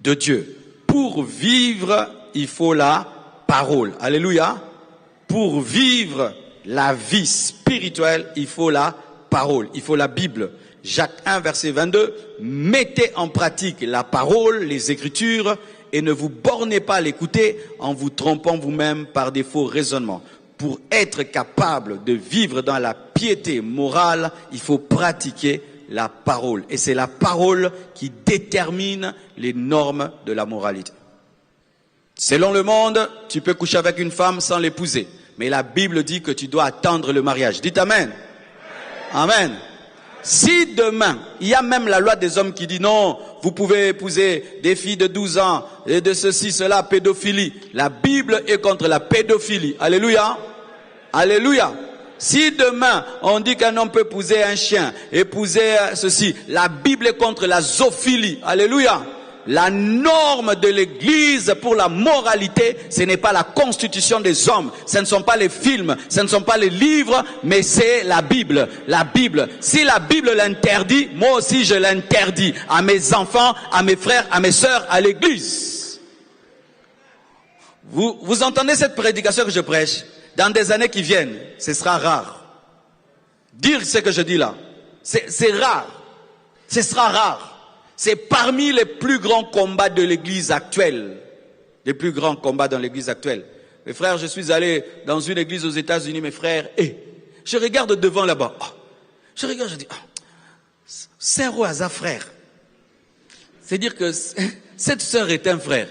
de Dieu. Pour vivre, il faut la parole. Alléluia. Pour vivre la vie spirituelle, il faut la parole, il faut la Bible. Jacques 1, verset 22, mettez en pratique la parole, les Écritures, et ne vous bornez pas à l'écouter en vous trompant vous-même par des faux raisonnements. Pour être capable de vivre dans la piété morale, il faut pratiquer la parole. Et c'est la parole qui détermine les normes de la moralité. Selon le monde, tu peux coucher avec une femme sans l'épouser. Mais la Bible dit que tu dois attendre le mariage. Dites Amen. Amen. Si demain, il y a même la loi des hommes qui dit non, vous pouvez épouser des filles de 12 ans, et de ceci, cela, pédophilie. La Bible est contre la pédophilie. Alléluia. Alléluia. Si demain, on dit qu'un homme peut épouser un chien, épouser ceci, la Bible est contre la zoophilie. Alléluia. La norme de l'Église pour la moralité, ce n'est pas la constitution des hommes, ce ne sont pas les films, ce ne sont pas les livres, mais c'est la Bible. La Bible. Si la Bible l'interdit, moi aussi je l'interdis à mes enfants, à mes frères, à mes sœurs, à l'Église. Vous entendez cette prédication que je prêche? Dans des années qui viennent, ce sera rare. Dire ce que je dis là, c'est rare. Ce sera rare. C'est parmi les plus grands combats de l'Église actuelle. Les plus grands combats dans l'Église actuelle. Mes frères, je suis allé dans une église aux États-Unis, mes frères, et je regarde devant là-bas. Oh, je regarde, je dis, c'est un hasard frère. C'est dire que cette sœur est un frère.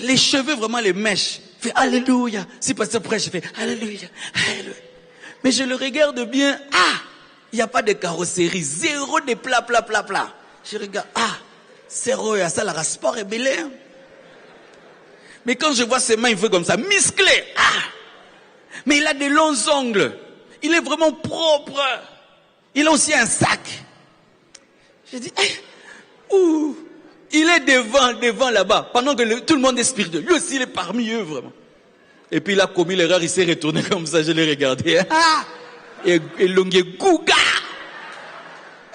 Les cheveux, vraiment les mèches. Fait Alléluia. Si pasteur prêche, je fais Alléluia. Alléluia. Mais je le regarde bien. Il n'y a pas de carrosserie. Zéro de plat. Je regarde, c'est roya, ça la sport est belé. Mais quand je vois ses mains, il fait comme ça, musclé. Mais il a des longs ongles. Il est vraiment propre. Il a aussi un sac. Je dis, il est devant là-bas, pendant que tout le monde est spiritueux. Lui aussi, il est parmi eux, vraiment. Et puis il a commis l'erreur, il s'est retourné comme ça, je l'ai regardé. Et Longue Gouga.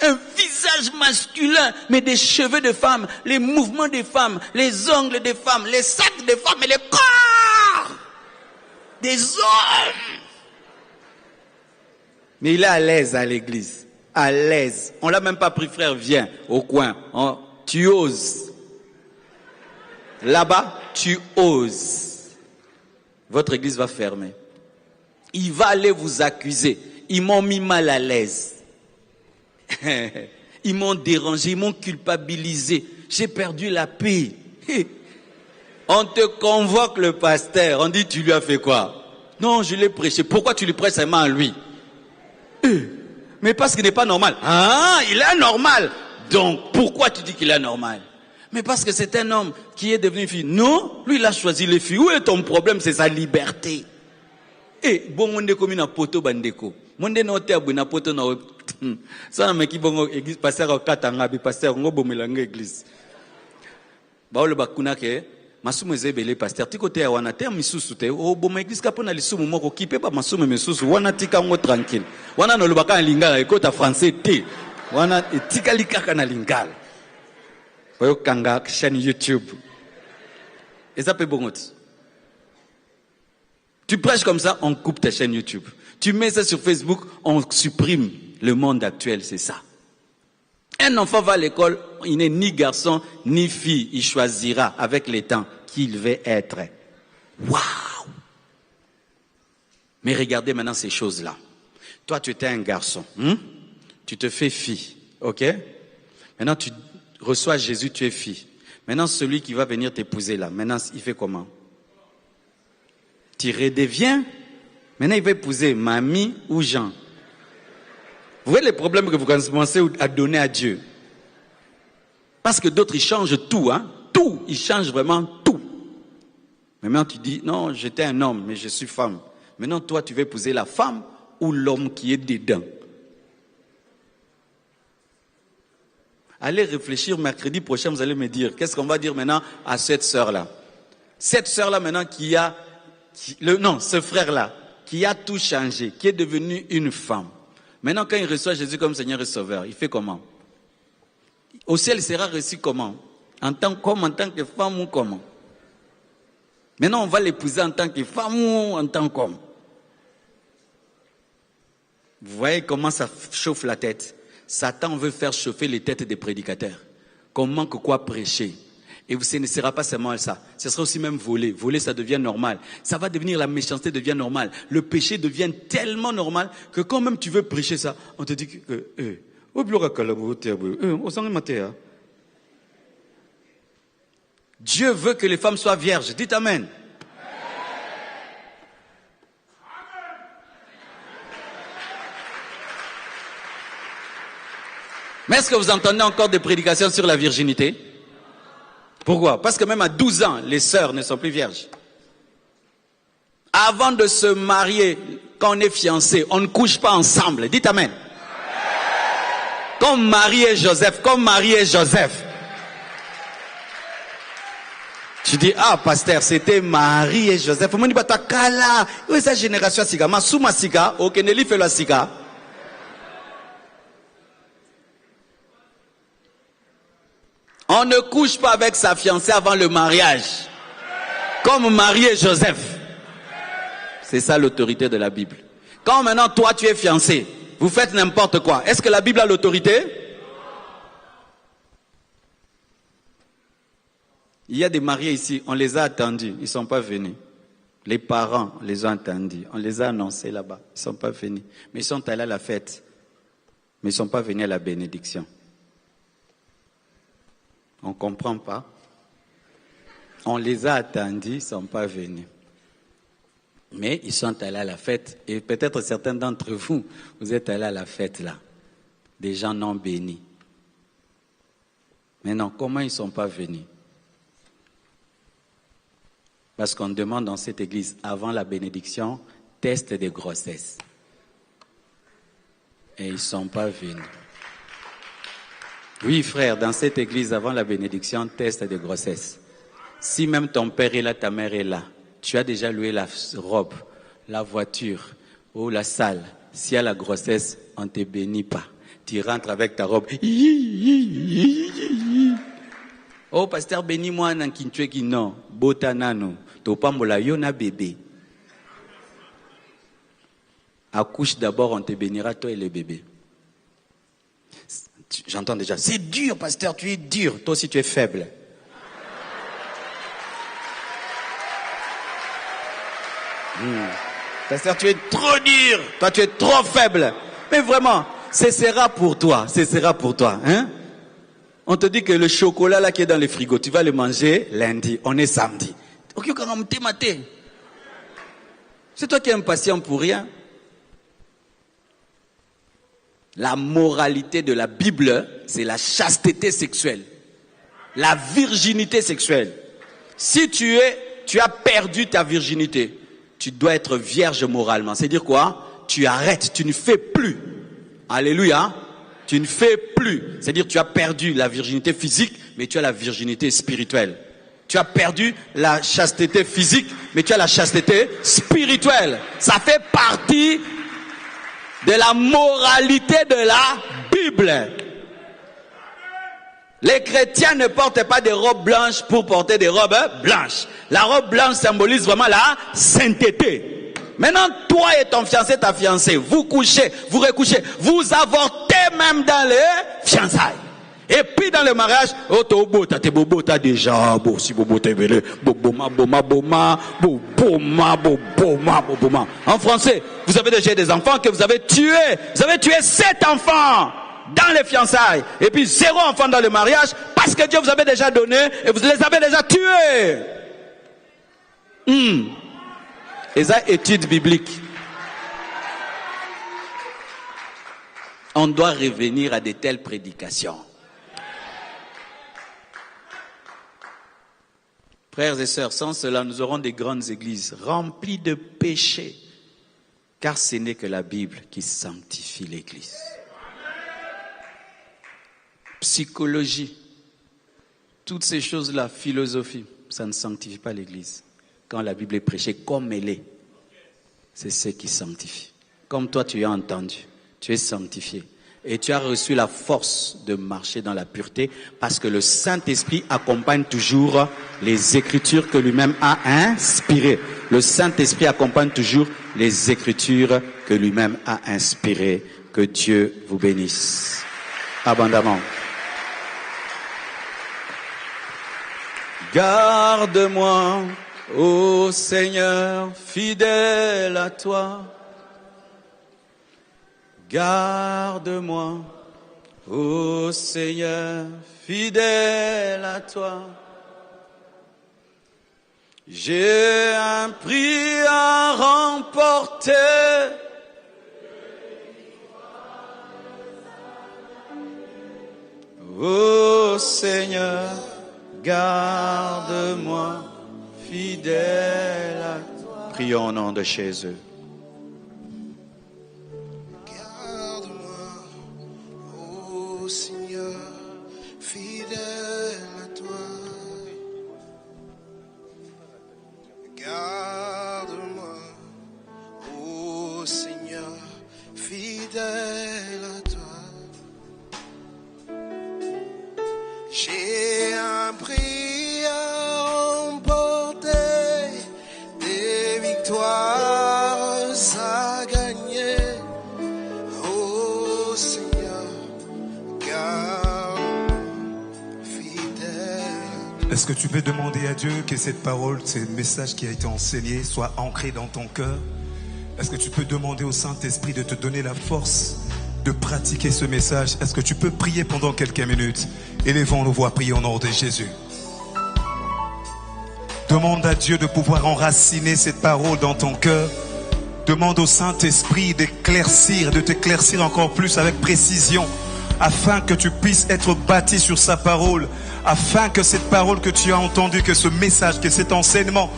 Un visage masculin, mais des cheveux de femmes, les mouvements des femmes, les ongles des femmes, les sacs des femmes et les corps des hommes. Mais il est à l'aise à l'église. À l'aise. On l'a même pas pris, frère, viens au coin. Tu oses. Là-bas, tu oses. Votre église va fermer. Il va aller vous accuser. Ils m'ont mis mal à l'aise. Ils m'ont dérangé, ils m'ont culpabilisé. J'ai perdu la paix. On te convoque le pasteur, on dit tu lui as fait quoi? Non, je l'ai prêché. Pourquoi tu lui prêches seulement à lui? Mais parce qu'il n'est pas normal. Il est anormal. Donc pourquoi tu dis qu'il est anormal? Mais parce que c'est un homme qui est devenu fille. Non, lui il a choisi les filles. Où est ton problème? C'est sa liberté. Bon, on est comme une poto bandeko. Mon dénoté a une poto na ça m'a qui bon église pasteur au katanga bi pasteur ngo bomelanga église. Ba le bakuna ke masumu ezebele pasteur tikote ya wana te misusu te o boma église kapona lisumu moko kipe ba masumu misusu wana tika ngo tranquille. Wana no lobaka lingala ekota français te. Wana etika likaka na lingala. Boyo kanga chaîne YouTube. Et ça peut bon. Tu prêches comme ça, on coupe ta chaîne YouTube. Tu mets ça sur Facebook, on supprime. Le monde actuel, c'est ça. Un enfant va à l'école, il n'est ni garçon, ni fille. Il choisira avec les temps qui il veut être. Waouh! Mais regardez maintenant ces choses-là. Toi, tu étais un garçon. Tu te fais fille. Ok? Maintenant, tu reçois Jésus, tu es fille. Maintenant, celui qui va venir t'épouser là, maintenant, il fait comment? Tu redeviens. Maintenant, il va épouser mamie ou Jean. Vous voyez les problèmes que vous commencez à donner à Dieu. Parce que d'autres, ils changent tout, hein. Tout, ils changent vraiment tout. Mais maintenant, tu dis, non, j'étais un homme, mais je suis femme. Maintenant, toi, tu veux épouser la femme ou l'homme qui est dedans. Allez réfléchir mercredi prochain, vous allez me dire, qu'est-ce qu'on va dire maintenant à cette sœur-là? Cette sœur-là maintenant ce frère-là, qui a tout changé, qui est devenu une femme. Maintenant, quand il reçoit Jésus comme Seigneur et Sauveur, il fait comment? Au ciel, il sera reçu comment? En tant que femme ou comment? Maintenant, on va l'épouser en tant que femme ou en tant qu'homme. Vous voyez comment ça chauffe la tête? Satan veut faire chauffer les têtes des prédicateurs. Comment que quoi prêcher? Et ce ne sera pas seulement ça. Ce sera aussi même voler. Voler, ça devient normal. Ça va devenir, la méchanceté devient normale. Le péché devient tellement normal que quand même tu veux prêcher ça, on te dit que, Dieu veut que les femmes soient vierges. Dites amen. Mais est-ce que vous entendez encore des prédications sur la virginité? Pourquoi? Parce que même à 12 ans, les sœurs ne sont plus vierges. Avant de se marier, quand on est fiancé, on ne couche pas ensemble. Dites amen. Comme Marie et Joseph, Tu dis, ah, pasteur, c'était Marie et Joseph. On me dit, bah, t'as kala. Où est cette génération siga? Masuma siga, okeneli fait la siga. On ne couche pas avec sa fiancée avant le mariage. Comme Marie et Joseph. C'est ça l'autorité de la Bible. Quand maintenant toi tu es fiancé, vous faites n'importe quoi. Est-ce que la Bible a l'autorité? Il y a des mariés ici, on les a attendus, ils ne sont pas venus. Les parents les ont attendus, on les a annoncés là-bas, ils ne sont pas venus. Mais ils sont allés à la fête, mais ils ne sont pas venus à la bénédiction. On ne comprend pas. On les a attendus, ils ne sont pas venus. Mais ils sont allés à la fête. Et peut-être certains d'entre vous, vous êtes allés à la fête là. Des gens non bénis. Mais non, comment ils ne sont pas venus? Parce qu'on demande dans cette église, avant la bénédiction, test de grossesse. Et ils ne sont pas venus. Oui, frère, dans cette église, avant la bénédiction, test de grossesse. Si même ton père est là, ta mère est là, tu as déjà loué la robe, la voiture ou la salle. S'il y a la grossesse, on ne te bénit pas. Tu rentres avec ta robe. Oh, pasteur, bénis-moi, nankintueki, non. Botanano. Topambola, yona bébé. Accouche d'abord, on te bénira, toi et le bébé. J'entends déjà, c'est dur, pasteur, tu es dur. Toi aussi, tu es faible. Pasteur, tu es trop dur. Toi, tu es trop faible. Mais vraiment, ce sera pour toi. Ce sera pour toi. Hein? On te dit que le chocolat là qui est dans le frigo, tu vas le manger lundi. On est samedi. C'est toi qui es impatient pour rien. La moralité de la Bible, c'est la chasteté sexuelle. La virginité sexuelle. Si tu as perdu ta virginité, tu dois être vierge moralement. C'est-à-dire quoi? Tu arrêtes, tu ne fais plus. Alléluia. Tu ne fais plus. C'est-à-dire tu as perdu la virginité physique, mais tu as la virginité spirituelle. Tu as perdu la chasteté physique, mais tu as la chasteté spirituelle. Ça fait partie de la moralité de la Bible. Les chrétiens ne portent pas des robes blanches pour porter des robes blanches. La robe blanche symbolise vraiment la sainteté. Maintenant, toi et ton fiancé, ta fiancée, vous couchez, vous recouchez, vous avortez même dans les fiançailles. Et puis dans le mariage, oh tobo t'as bobo t'as déjà bo si bobo t'es belé boboma boma boma boboma boboma boboma. En français, vous avez déjà des enfants que vous avez tués. Vous avez tué 7 enfants dans les fiançailles et puis 0 enfant dans le mariage parce que Dieu vous avait déjà donné et vous les avez déjà tués. Et ça, étude biblique. On doit revenir à de telles prédications. Frères et sœurs, sans cela, nous aurons des grandes églises remplies de péchés. Car ce n'est que la Bible qui sanctifie l'église. Psychologie, toutes ces choses-là, philosophie, ça ne sanctifie pas l'église. Quand la Bible est prêchée comme elle est, c'est ce qui sanctifie. Comme toi, tu as entendu, tu es sanctifié. Et tu as reçu la force de marcher dans la pureté parce que le Saint-Esprit accompagne toujours les Écritures que lui-même a inspirées. Le Saint-Esprit accompagne toujours les Écritures que lui-même a inspirées. Que Dieu vous bénisse abondamment. Garde-moi, ô Seigneur, fidèle à toi. Garde-moi, ô Seigneur, fidèle à toi. J'ai un prix à remporter. Ô Seigneur, garde-moi, fidèle à toi. Prions au nom de Jésus. J'ai un prix à remporter, des victoires à gagner. Oh Seigneur, garde fidèle. Est-ce que tu peux demander à Dieu que cette parole, ce message qui a été enseigné soit ancré dans ton cœur? Est-ce que tu peux demander au Saint-Esprit de te donner la force de pratiquer ce message? Est-ce que tu peux prier pendant quelques minutes? Élevons nos voix, prions au nom de Jésus. Demande à Dieu de pouvoir enraciner cette parole dans ton cœur. Demande au Saint-Esprit d'éclaircir, de t'éclaircir encore plus avec précision, afin que tu puisses être bâti sur sa parole, afin que cette parole que tu as entendue, que ce message, que cet enseignement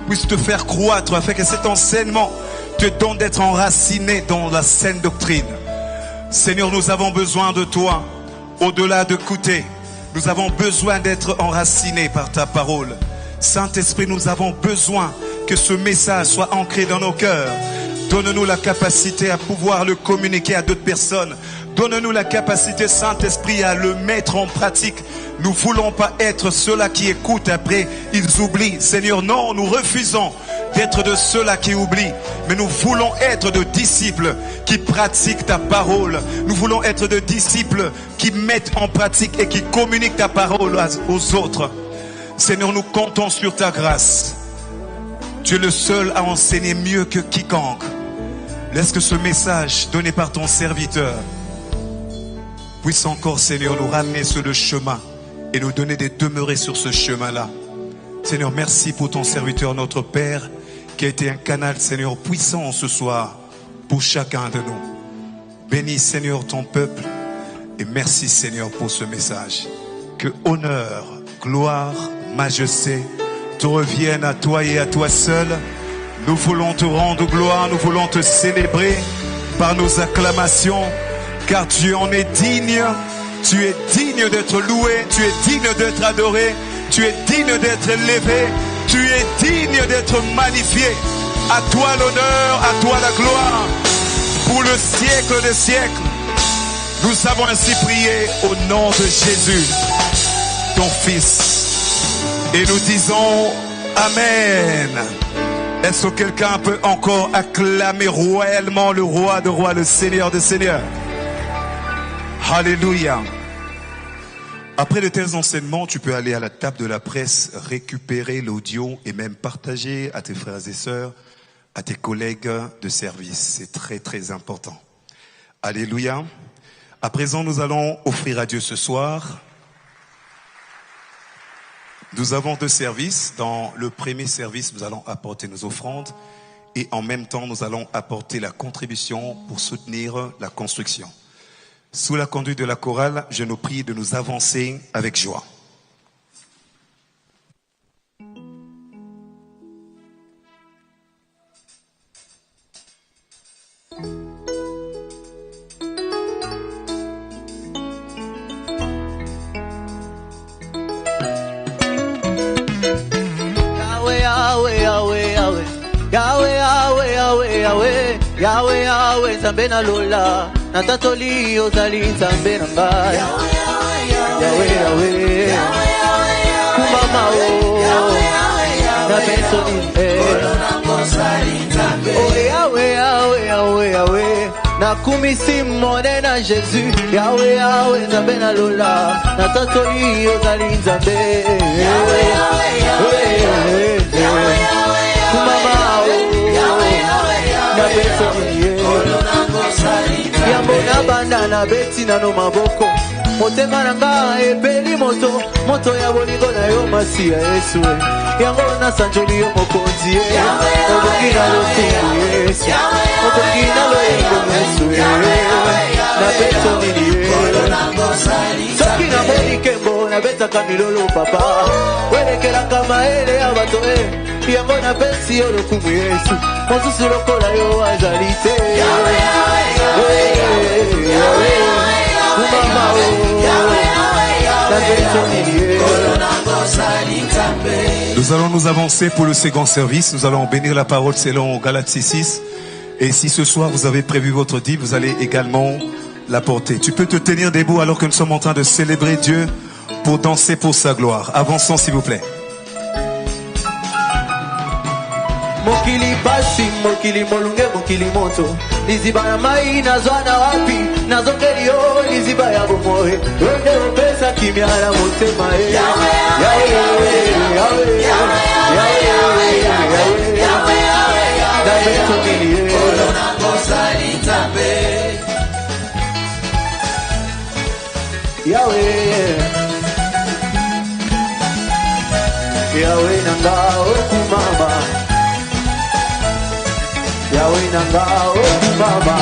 puisse te faire croître, afin que cet enseignement te donne d'être enraciné dans la saine doctrine. Seigneur, nous avons besoin de toi. Au-delà d'écouter, nous avons besoin d'être enracinés par ta parole. Saint-Esprit, nous avons besoin que ce message soit ancré dans nos cœurs. Donne-nous la capacité à pouvoir le communiquer à d'autres personnes. Donne-nous la capacité, Saint-Esprit, à le mettre en pratique. Nous ne voulons pas être ceux-là qui écoutent, après ils oublient. Seigneur, non, nous refusons d'être de ceux-là qui oublient. Mais nous voulons être de disciples qui pratiquent ta parole. Nous voulons être de disciples qui mettent en pratique et qui communiquent ta parole aux autres. Seigneur, nous comptons sur ta grâce. Tu es le seul à enseigner mieux que quiconque. Laisse que ce message donné par ton serviteur puisse encore, Seigneur, nous ramener sur le chemin et nous donner de demeurer sur ce chemin-là. Seigneur, merci pour ton serviteur, notre Père, qui a été un canal, Seigneur, puissant ce soir pour chacun de nous. Bénis, Seigneur, ton peuple et merci, Seigneur, pour ce message. Que honneur, gloire, majesté te reviennent à toi et à toi seul. Nous voulons te rendre gloire, nous voulons te célébrer par nos acclamations, car tu en es digne. Tu es digne d'être loué, tu es digne d'être adoré, tu es digne d'être élevé, tu es digne d'être magnifié. À toi l'honneur, à toi la gloire, pour le siècle des siècles. Nous avons ainsi prié au nom de Jésus, ton Fils. Et nous disons Amen. Est-ce que quelqu'un peut encore acclamer royalement le roi de rois, le Seigneur de seigneurs? Alléluia. Après de tels enseignements, tu peux aller à la table de la presse, récupérer l'audio et même partager à tes frères et sœurs, à tes collègues de service. C'est très très important. Alléluia. À présent, nous allons offrir à Dieu ce soir. Nous avons deux services. Dans le premier service, nous allons apporter nos offrandes. et en même temps nous allons apporter la contribution pour soutenir la construction. Sous la conduite de la chorale, je nous prie de nous avancer avec joie. Yahweh, Yahweh, Nzambe na lola, na tatoli ozali Nzambe na ngai. Yahweh, Yahweh, kumama o, na besoni oh Yahweh, Yahweh, Yahweh, Yahweh, na kumisi mone na Jésus. Yahweh, Yahweh, Nzambe na lola, na tatoli ozali Nzambe. Yahweh, Yahweh, Yahweh, kumama o, yambona banda na beti na no maboko motema nanga ebeli moto moto ya bolingo na yo masi ya Yesu yango na sanjoli yo mokonzi oboki na losungu Yesu oboki na loyengo Yesu na beto nini soki na moni kembo na betaka milolo papa welekelaka maele ya bato yango na besi yo lokumu Yesu mosusu lokola yo azali te. Nous allons nous avancer pour le second service. Nous allons bénir la parole selon Galates 6. Et si ce soir vous avez prévu votre dîme, vous allez également la porter. Tu peux te tenir debout alors que nous sommes en train de célébrer Dieu pour danser pour sa gloire. Avançons s'il vous plaît. Mokili basi, mokili molunge, mokili moto. Liziba ya mai, nazwana wapi, nazongeli yo, liziba ya bomoe. Wende opesa kimya na motema e. Yahweh, Yahweh, Yahweh, Yahweh, Yahweh, Yahweh, Dabe tomili e. Olona kosali tabe. Yahweh, Yahweh nanga okumama. Yahweh nanga okumama.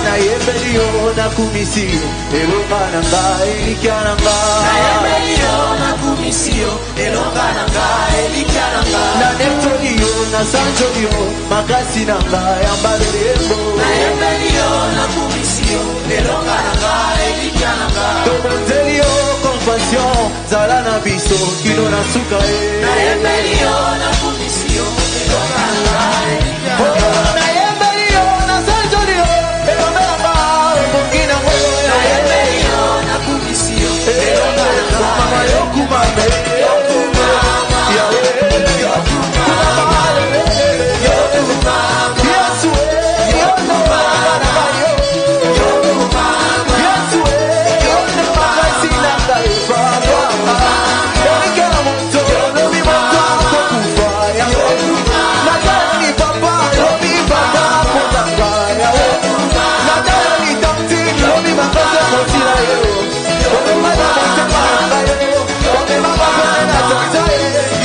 Na yembelio na kumisio elonga nanga elikia nanga. Na yembelio na kumisio elonga nanga elikia nanga. Na neptolio na sanjolio makasi nanga yambalelebo. Na yembelio na kumisio elonga nanga elikia nanga. Tomonzelio compassion zala na biso kino na suka e. Na yembelio na kumisio elonga nanga elikia nanga. Na yembelio na sanjolio elonga nanga mbongina mo. Na yembelio na kumisio elonga nanga. Mama yokumame yokumama Yahweh yokumama yokumama Yesu yokumama yokumama Yesu yokumama sina kaifa yokumama moto lobi moto kufa yokumama nadani papa lobi papa potanga yokumama nadani tanti lobi makasa motila yo yokumama motanga yo yokumama na tanti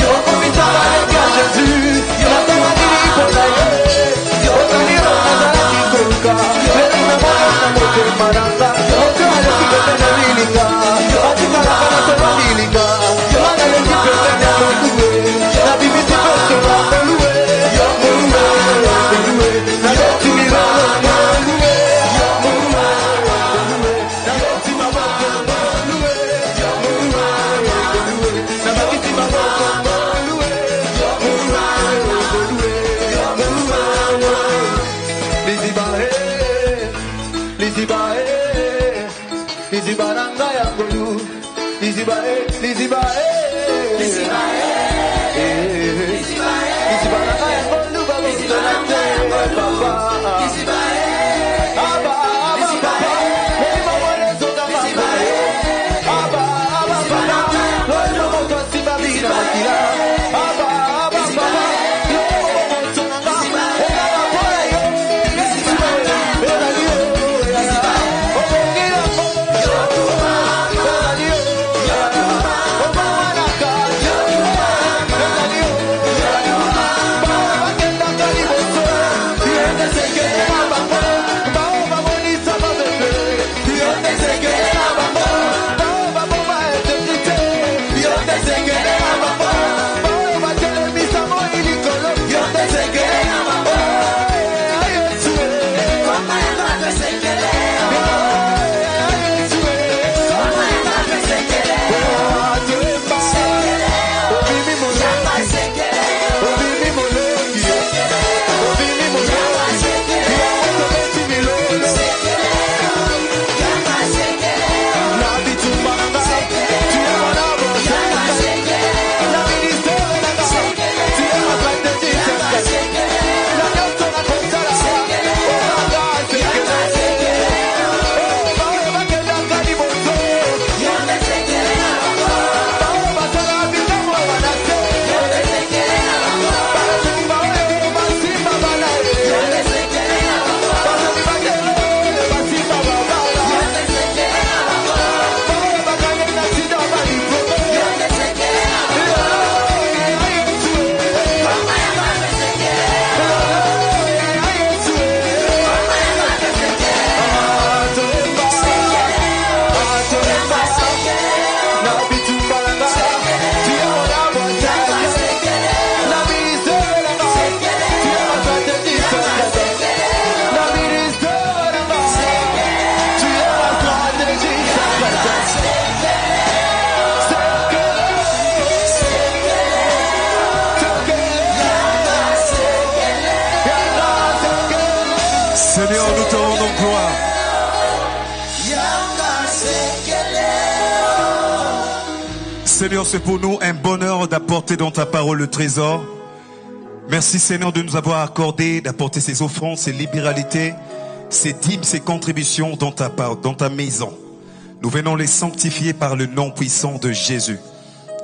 yokumama ya Jésus yokumama ni pona yo yokumama nazali kuka yokumama na motema nanga yokumama na bilinga yokumama na toba bilinga yokumama na kipete na kuwe na bibiti pese na kuwe yokumama na yokumama na kuwe yokumama na yokumama na bakiti mama Liziba nanga ya ngolu Liziba Liziba Liziba nanga ya ngolu baba Liziba Liziba Aba Liziba Lema wale zoga mama Aba Baba Lema moto simba bina makila Aba Baba Lema moto nanga Ega pole yo Liziba Ega yo Liziba Omongira Seigneur, c'est pour nous un bonheur d'apporter dans ta parole le trésor. Merci Seigneur de nous avoir accordé d'apporter ces offrandes, ces libéralités, ces dîmes, ces contributions dans ta maison. Nous venons les sanctifier par le nom puissant de Jésus.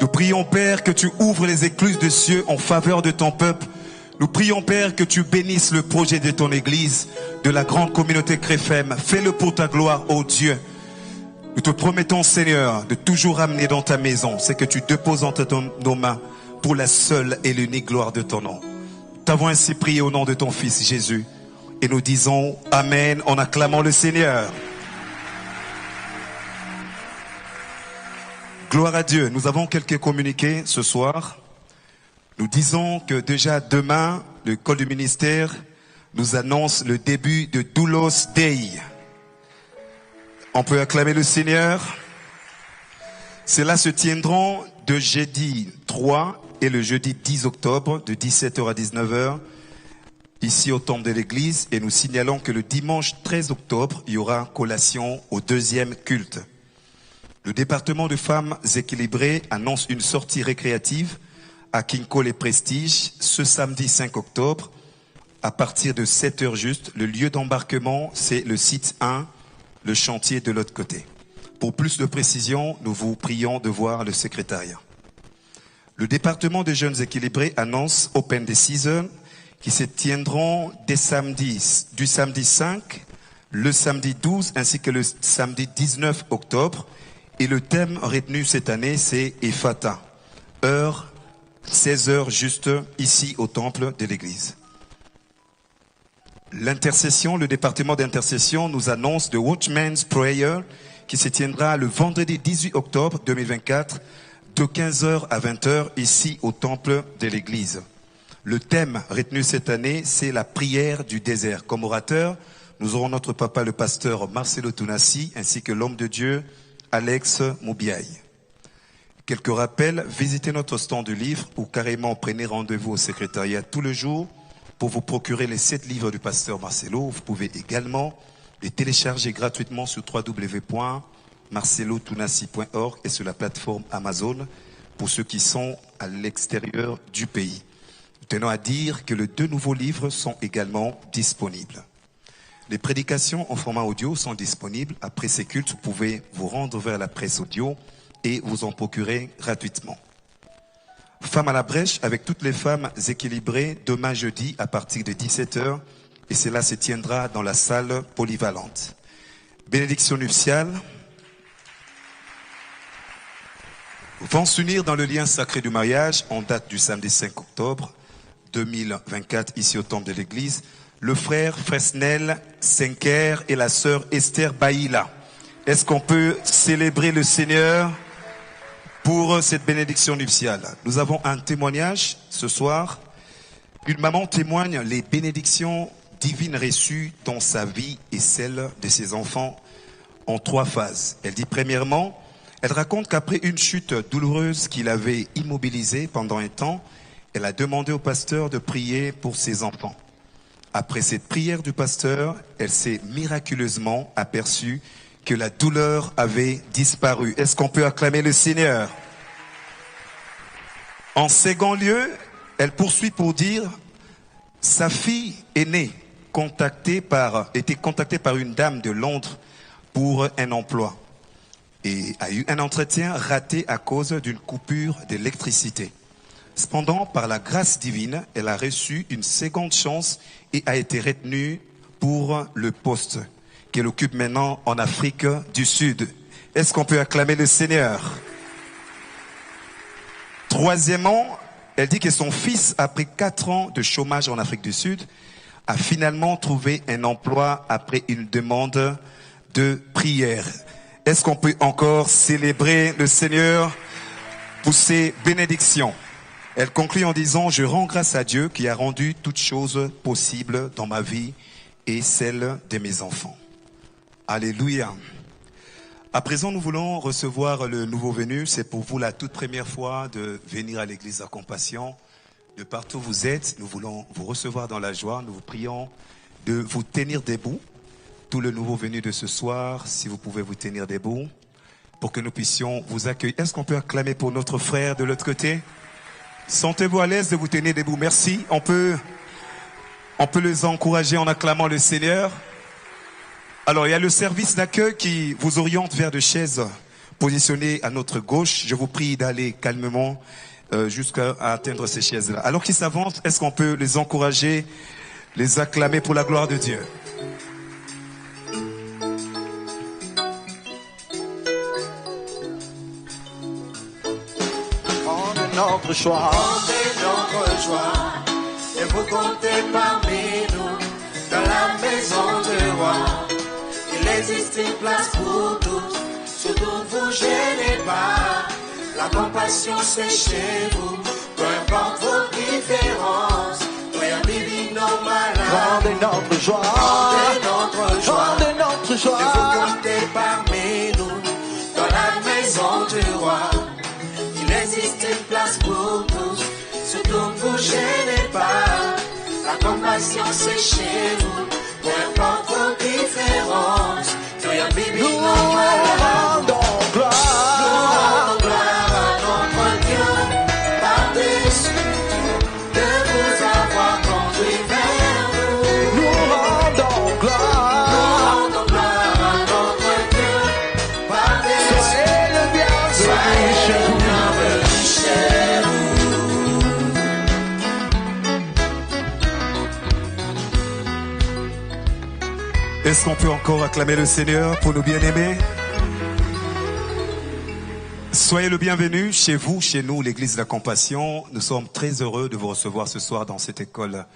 Nous prions Père que tu ouvres les écluses des cieux en faveur de ton peuple. Nous prions Père que tu bénisses le projet de ton église, de la grande communauté Créfem. Fais-le pour ta gloire, ô Dieu. Nous te promettons Seigneur de toujours amener dans ta maison ce que tu déposes entre nos mains pour la seule et l'unique gloire de ton nom. Nous t'avons ainsi prié au nom de ton Fils Jésus et nous disons Amen en acclamant le Seigneur. Gloire à Dieu. Nous avons quelques communiqués ce soir. Nous disons que déjà demain, le col du ministère nous annonce le début de Doulos Day. On peut acclamer le Seigneur. Cela se tiendra de jeudi 3 et le jeudi 10 octobre de 17h à 19h ici au temple de l'église. Et nous signalons que le dimanche 13 octobre, il y aura collation au deuxième culte. Le département de femmes équilibrées annonce une sortie récréative à King Cole et Prestige ce samedi 5 octobre à partir de 7h juste. Le lieu d'embarquement, c'est le site 1, le chantier de l'autre côté. Pour plus de précision, nous vous prions de voir le secrétariat. Le département des jeunes équilibrés annonce Open Day Season qui se tiendront du samedi 5, le samedi 12 ainsi que le samedi 19 octobre. Et le thème retenu cette année, c'est Ephata. Heure, 16h juste ici au temple de l'église. L'intercession, le département d'intercession nous annonce The Watchman's Prayer qui se tiendra le vendredi 18 octobre 2024 de 15h à 20h ici au temple de l'église. Le thème retenu cette année, c'est la prière du désert. Comme orateur, nous aurons notre papa le pasteur Marcelo Tunassi ainsi que l'homme de Dieu Alex Moubiaï. Quelques rappels, visitez notre stand du livre ou carrément prenez rendez-vous au secrétariat tout le jour pour vous procurer les 7 livres du pasteur Marcelo. Vous pouvez également les télécharger gratuitement sur www.marcelotunassi.org et sur la plateforme Amazon pour ceux qui sont à l'extérieur du pays. Nous tenons à dire que les 2 nouveaux livres sont également disponibles. Les prédications en format audio sont disponibles. Après ces cultes, vous pouvez vous rendre vers la presse audio et vous en procurer gratuitement. Femmes à la brèche avec toutes les femmes équilibrées demain jeudi à partir de 17h et cela se tiendra dans la salle polyvalente. Bénédiction nuptiale. Vont s'unir dans le lien sacré du mariage en date du samedi 5 octobre 2024 ici au temple de l'église. Le frère Fresnel Senker et la sœur Esther Baïla. Est-ce qu'on peut célébrer le Seigneur pour cette bénédiction nuptiale? Nous avons un témoignage ce soir. Une maman témoigne les bénédictions divines reçues dans sa vie et celle de ses enfants en 3 phases. Elle dit premièrement, elle raconte qu'après une chute douloureuse qui l'avait immobilisée pendant un temps, elle a demandé au pasteur de prier pour ses enfants. Après cette prière du pasteur, elle s'est miraculeusement aperçue que la douleur avait disparu. Est-ce qu'on peut acclamer le Seigneur? En second lieu, elle poursuit pour dire, sa fille aînée était contactée par une dame de Londres pour un emploi et a eu un entretien raté à cause d'une coupure d'électricité. Cependant, par la grâce divine, elle a reçu une seconde chance et a été retenue pour le poste qu'elle occupe maintenant en Afrique du Sud. Est-ce qu'on peut acclamer le Seigneur? Troisièmement, elle dit que son fils, après 4 ans de chômage en Afrique du Sud, a finalement trouvé un emploi après une demande de prière. Est-ce qu'on peut encore célébrer le Seigneur pour ses bénédictions? Elle conclut en disant, je rends grâce à Dieu qui a rendu toutes choses possibles dans ma vie et celle de mes enfants. Alléluia. À présent, nous voulons recevoir le nouveau venu. C'est pour vous la toute première fois de venir à l'église à Compassion. De partout où vous êtes, nous voulons vous recevoir dans la joie. Nous vous prions de vous tenir debout. Tout le nouveau venu de ce soir, si vous pouvez vous tenir debout. pour que nous puissions vous accueillir. Est-ce qu'on peut acclamer pour notre frère de l'autre côté? Sentez-vous à l'aise de vous tenir debout. Merci. On peut les encourager en acclamant le Seigneur. Alors, il y a le service d'accueil qui vous oriente vers des chaises positionnées à notre gauche. Je vous prie d'aller calmement jusqu'à atteindre ces chaises-là. Alors qu'ils s'avancent, est-ce qu'on peut les encourager, les acclamer pour la gloire de Dieu? Notre choix, notre joie, et vous comptez parmi nous, dans la maison du roi. Il existe une place pour tous, surtout vous gênez pas. La compassion c'est chez vous, peu importe vos différences. Soyez bibi normal. rendez notre joie, Rendez notre joie, rendez notre et joie. vous comptez parmi nous, dans la maison du roi. Il existe une place pour tous, surtout vous gênez pas. La compassion c'est chez vous, peu importe vos différences. Soyez bibi Nous normal. rendons gloire, Gloire à notre Dieu, par-dessus, de vous avoir conduit vers nous. nous rendons gloire. Rendons gloire à notre Dieu, par-dessus, Soyez le bienvenu chez vous. bienvenue chez nous. Est-ce qu'on peut encore acclamer le Seigneur pour nos bien-aimés? Soyez le bienvenu chez vous, chez nous, l'Église de la Compassion. Nous sommes très heureux de vous recevoir ce soir dans cette école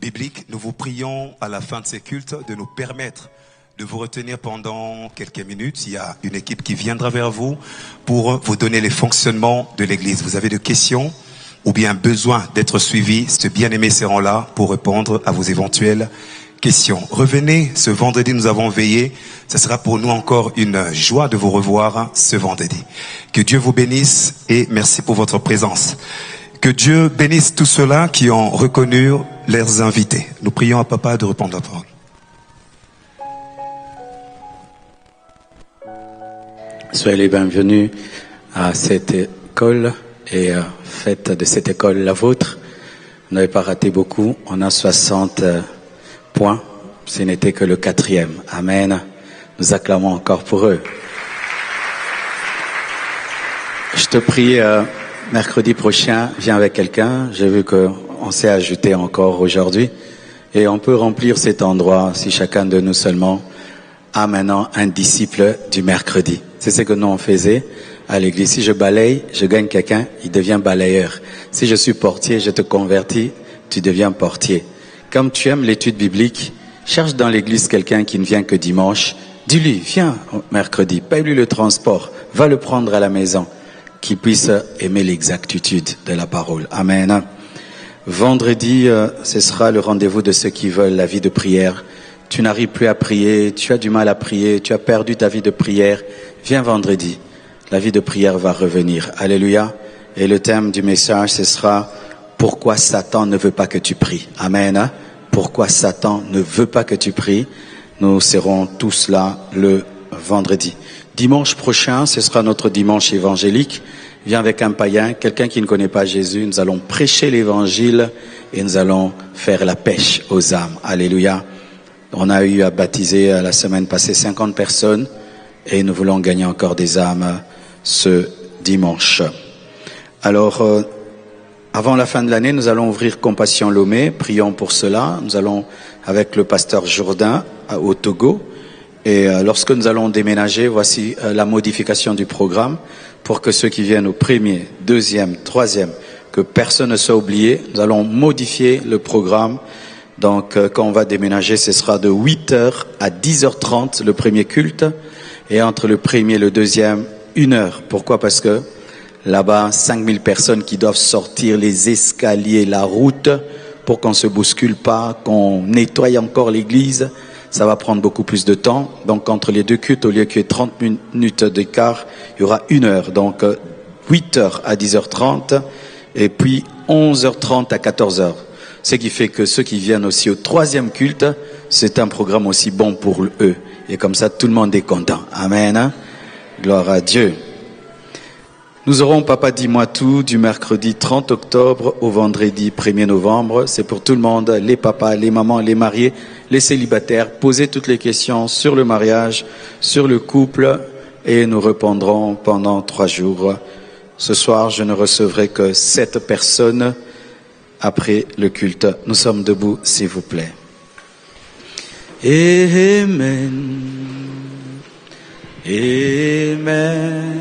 biblique. Nous vous prions à la fin de ces cultes de nous permettre de vous retenir pendant quelques minutes. Il y a une équipe qui viendra vers vous pour vous donner les fonctionnements de l'Église. Vous avez des questions ou bien besoin d'être suivis, ces bien-aimés seront là pour répondre à vos éventuelles questions. Revenez, ce vendredi nous avons veillé. Ce sera pour nous encore une joie de vous revoir ce vendredi. Que Dieu vous bénisse et merci pour votre présence. Que Dieu bénisse tous ceux-là qui ont reconnu leurs invités. Nous prions à Papa de répondre à la parole. Soyez les bienvenus à cette école et faites de cette école la vôtre. Vous n'avez pas raté beaucoup. On a 60 points. Ce n'était que le 4e. Amen. Nous acclamons encore pour eux. Je te prie, mercredi prochain, viens avec quelqu'un. J'ai vu qu'on s'est ajouté encore aujourd'hui. Et on peut remplir cet endroit si chacun de nous seulement a maintenant un disciple du mercredi. C'est ce que nous on faisait à l'église. Si je balaye, je gagne quelqu'un, il devient balayeur. Si je suis portier, je te convertis, tu deviens portier. Comme tu aimes l'étude biblique, cherche dans l'église quelqu'un qui ne vient que dimanche. Dis-lui, viens mercredi, paye-lui le transport, va le prendre à la maison, qu'il puisse aimer l'exactitude de la parole. Amen. Vendredi, ce sera le rendez-vous de ceux qui veulent la vie de prière. Tu n'arrives plus à prier, tu as du mal à prier, tu as perdu ta vie de prière. Viens vendredi, la vie de prière va revenir. Alléluia. Et le thème du message, ce sera « Pourquoi Satan ne veut pas que tu pries ?» Amen. Pourquoi Satan ne veut pas que tu pries? Nous serons tous là le vendredi. Dimanche prochain, ce sera notre dimanche évangélique. Viens avec un païen, quelqu'un qui ne connaît pas Jésus. Nous allons prêcher l'évangile et nous allons faire la pêche aux âmes. Alléluia. On a eu à baptiser la semaine passée 50 personnes et nous voulons gagner encore des âmes ce dimanche. Alors, avant la fin de l'année, nous allons ouvrir Compassion Lomé. Prions pour cela. Nous allons avec le pasteur Jourdain au Togo. Et lorsque nous allons déménager, voici la modification du programme pour que ceux qui viennent au premier, deuxième, troisième, que personne ne soit oublié. Nous allons modifier le programme. Donc, quand on va déménager, ce sera de 8h à 10h30 le premier culte. Et entre le premier et le deuxième, 1h. Pourquoi? Parce que là-bas, 5000 personnes qui doivent sortir les escaliers, la route, pour qu'on se bouscule pas, qu'on nettoie encore l'église. Ça va prendre beaucoup plus de temps. Donc, entre les deux cultes, au lieu qu'il y ait 30 minutes d'écart, il y aura 1h. Donc, 8h à 10h30 et puis 11h30 à 14h. Ce qui fait que ceux qui viennent aussi au troisième culte, c'est un programme aussi bon pour eux. Et comme ça, tout le monde est content. Amen. Gloire à Dieu. Nous aurons Papa Dis-moi tout du mercredi 30 octobre au vendredi 1er novembre. C'est pour tout le monde, les papas, les mamans, les mariés, les célibataires. Posez toutes les questions sur le mariage, sur le couple et nous répondrons pendant 3 jours. Ce soir, je ne recevrai que 7 personnes après le culte. Nous sommes debout, s'il vous plaît. Amen. Amen.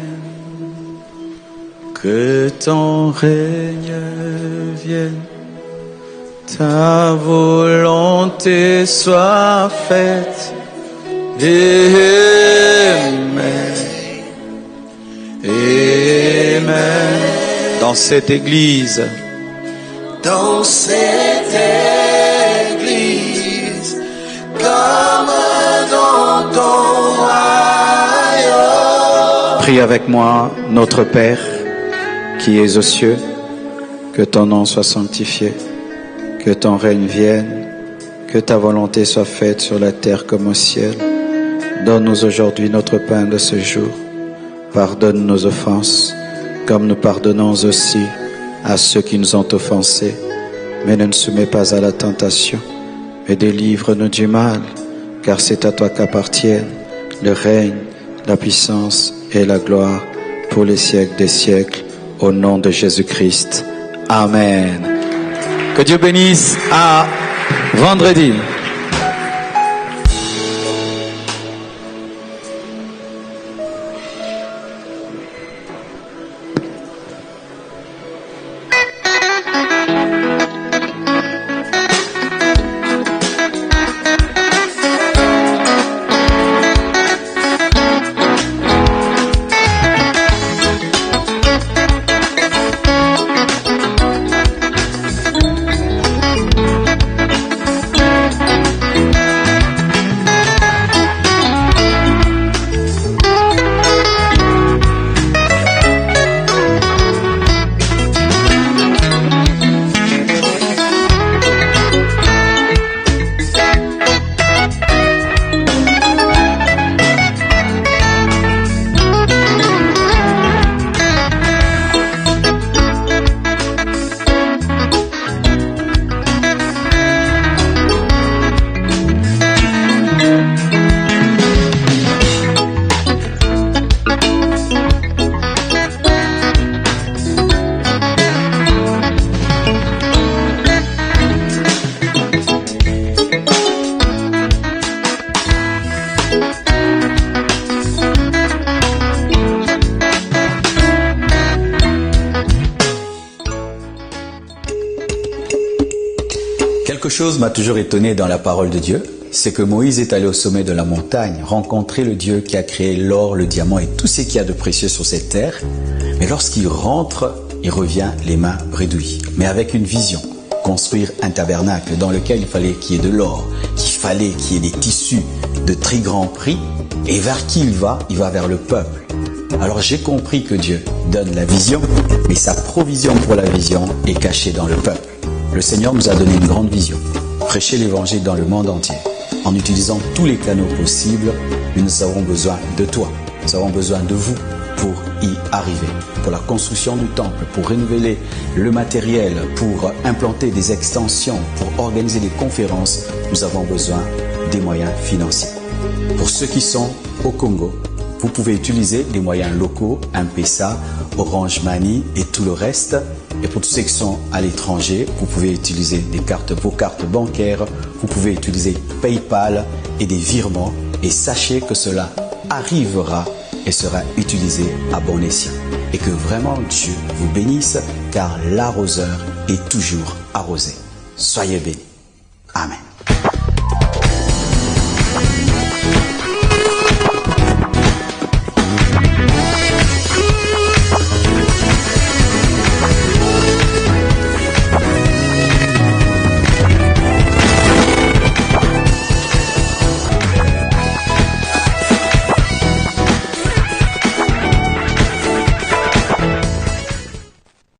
Que ton règne vienne, ta volonté soit faite. Amen. Amen. Dans cette église, dans cette église, comme dans ton royaume. prie avec moi, notre Père, qui es aux cieux, que ton nom soit sanctifié, que ton règne vienne, que ta volonté soit faite sur la terre comme au ciel. Donne-nous aujourd'hui notre pain de ce jour. Pardonne nos offenses, comme nous pardonnons aussi à ceux qui nous ont offensés. Mais ne nous soumets pas à la tentation, mais délivre-nous du mal, car c'est à toi qu'appartiennent le règne, la puissance et la gloire pour les siècles des siècles. Au nom de Jésus-Christ. Amen. Que Dieu bénisse. À vendredi. Quelque chose m'a toujours étonné dans la parole de Dieu, c'est que Moïse est allé au sommet de la montagne, rencontrer le Dieu qui a créé l'or, le diamant et tout ce qu'il y a de précieux sur cette terre. Mais lorsqu'il rentre, il revient les mains bredouilles, mais avec une vision, construire un tabernacle dans lequel il fallait qu'il y ait de l'or, qu'il fallait qu'il y ait des tissus de très grand prix. Et vers qui il va vers le peuple. Alors j'ai compris que Dieu donne la vision, mais sa provision pour la vision est cachée dans le peuple. Le Seigneur nous a donné une grande vision. Prêcher l'évangile dans le monde entier. En utilisant tous les canaux possibles, nous avons besoin de toi. Nous avons besoin de vous pour y arriver. Pour la construction du temple, pour renouveler le matériel, pour implanter des extensions, pour organiser des conférences, nous avons besoin des moyens financiers. Pour ceux qui sont au Congo, vous pouvez utiliser les moyens locaux, M-Pesa, Orange Money et tout le reste. Et pour tous ceux qui sont à l'étranger, vous pouvez utiliser vos cartes bancaires, vous pouvez utiliser PayPal et des virements. Et sachez que cela arrivera et sera utilisé à bon escient. Et que vraiment Dieu vous bénisse, car l'arroseur est toujours arrosé. Soyez bénis. Amen.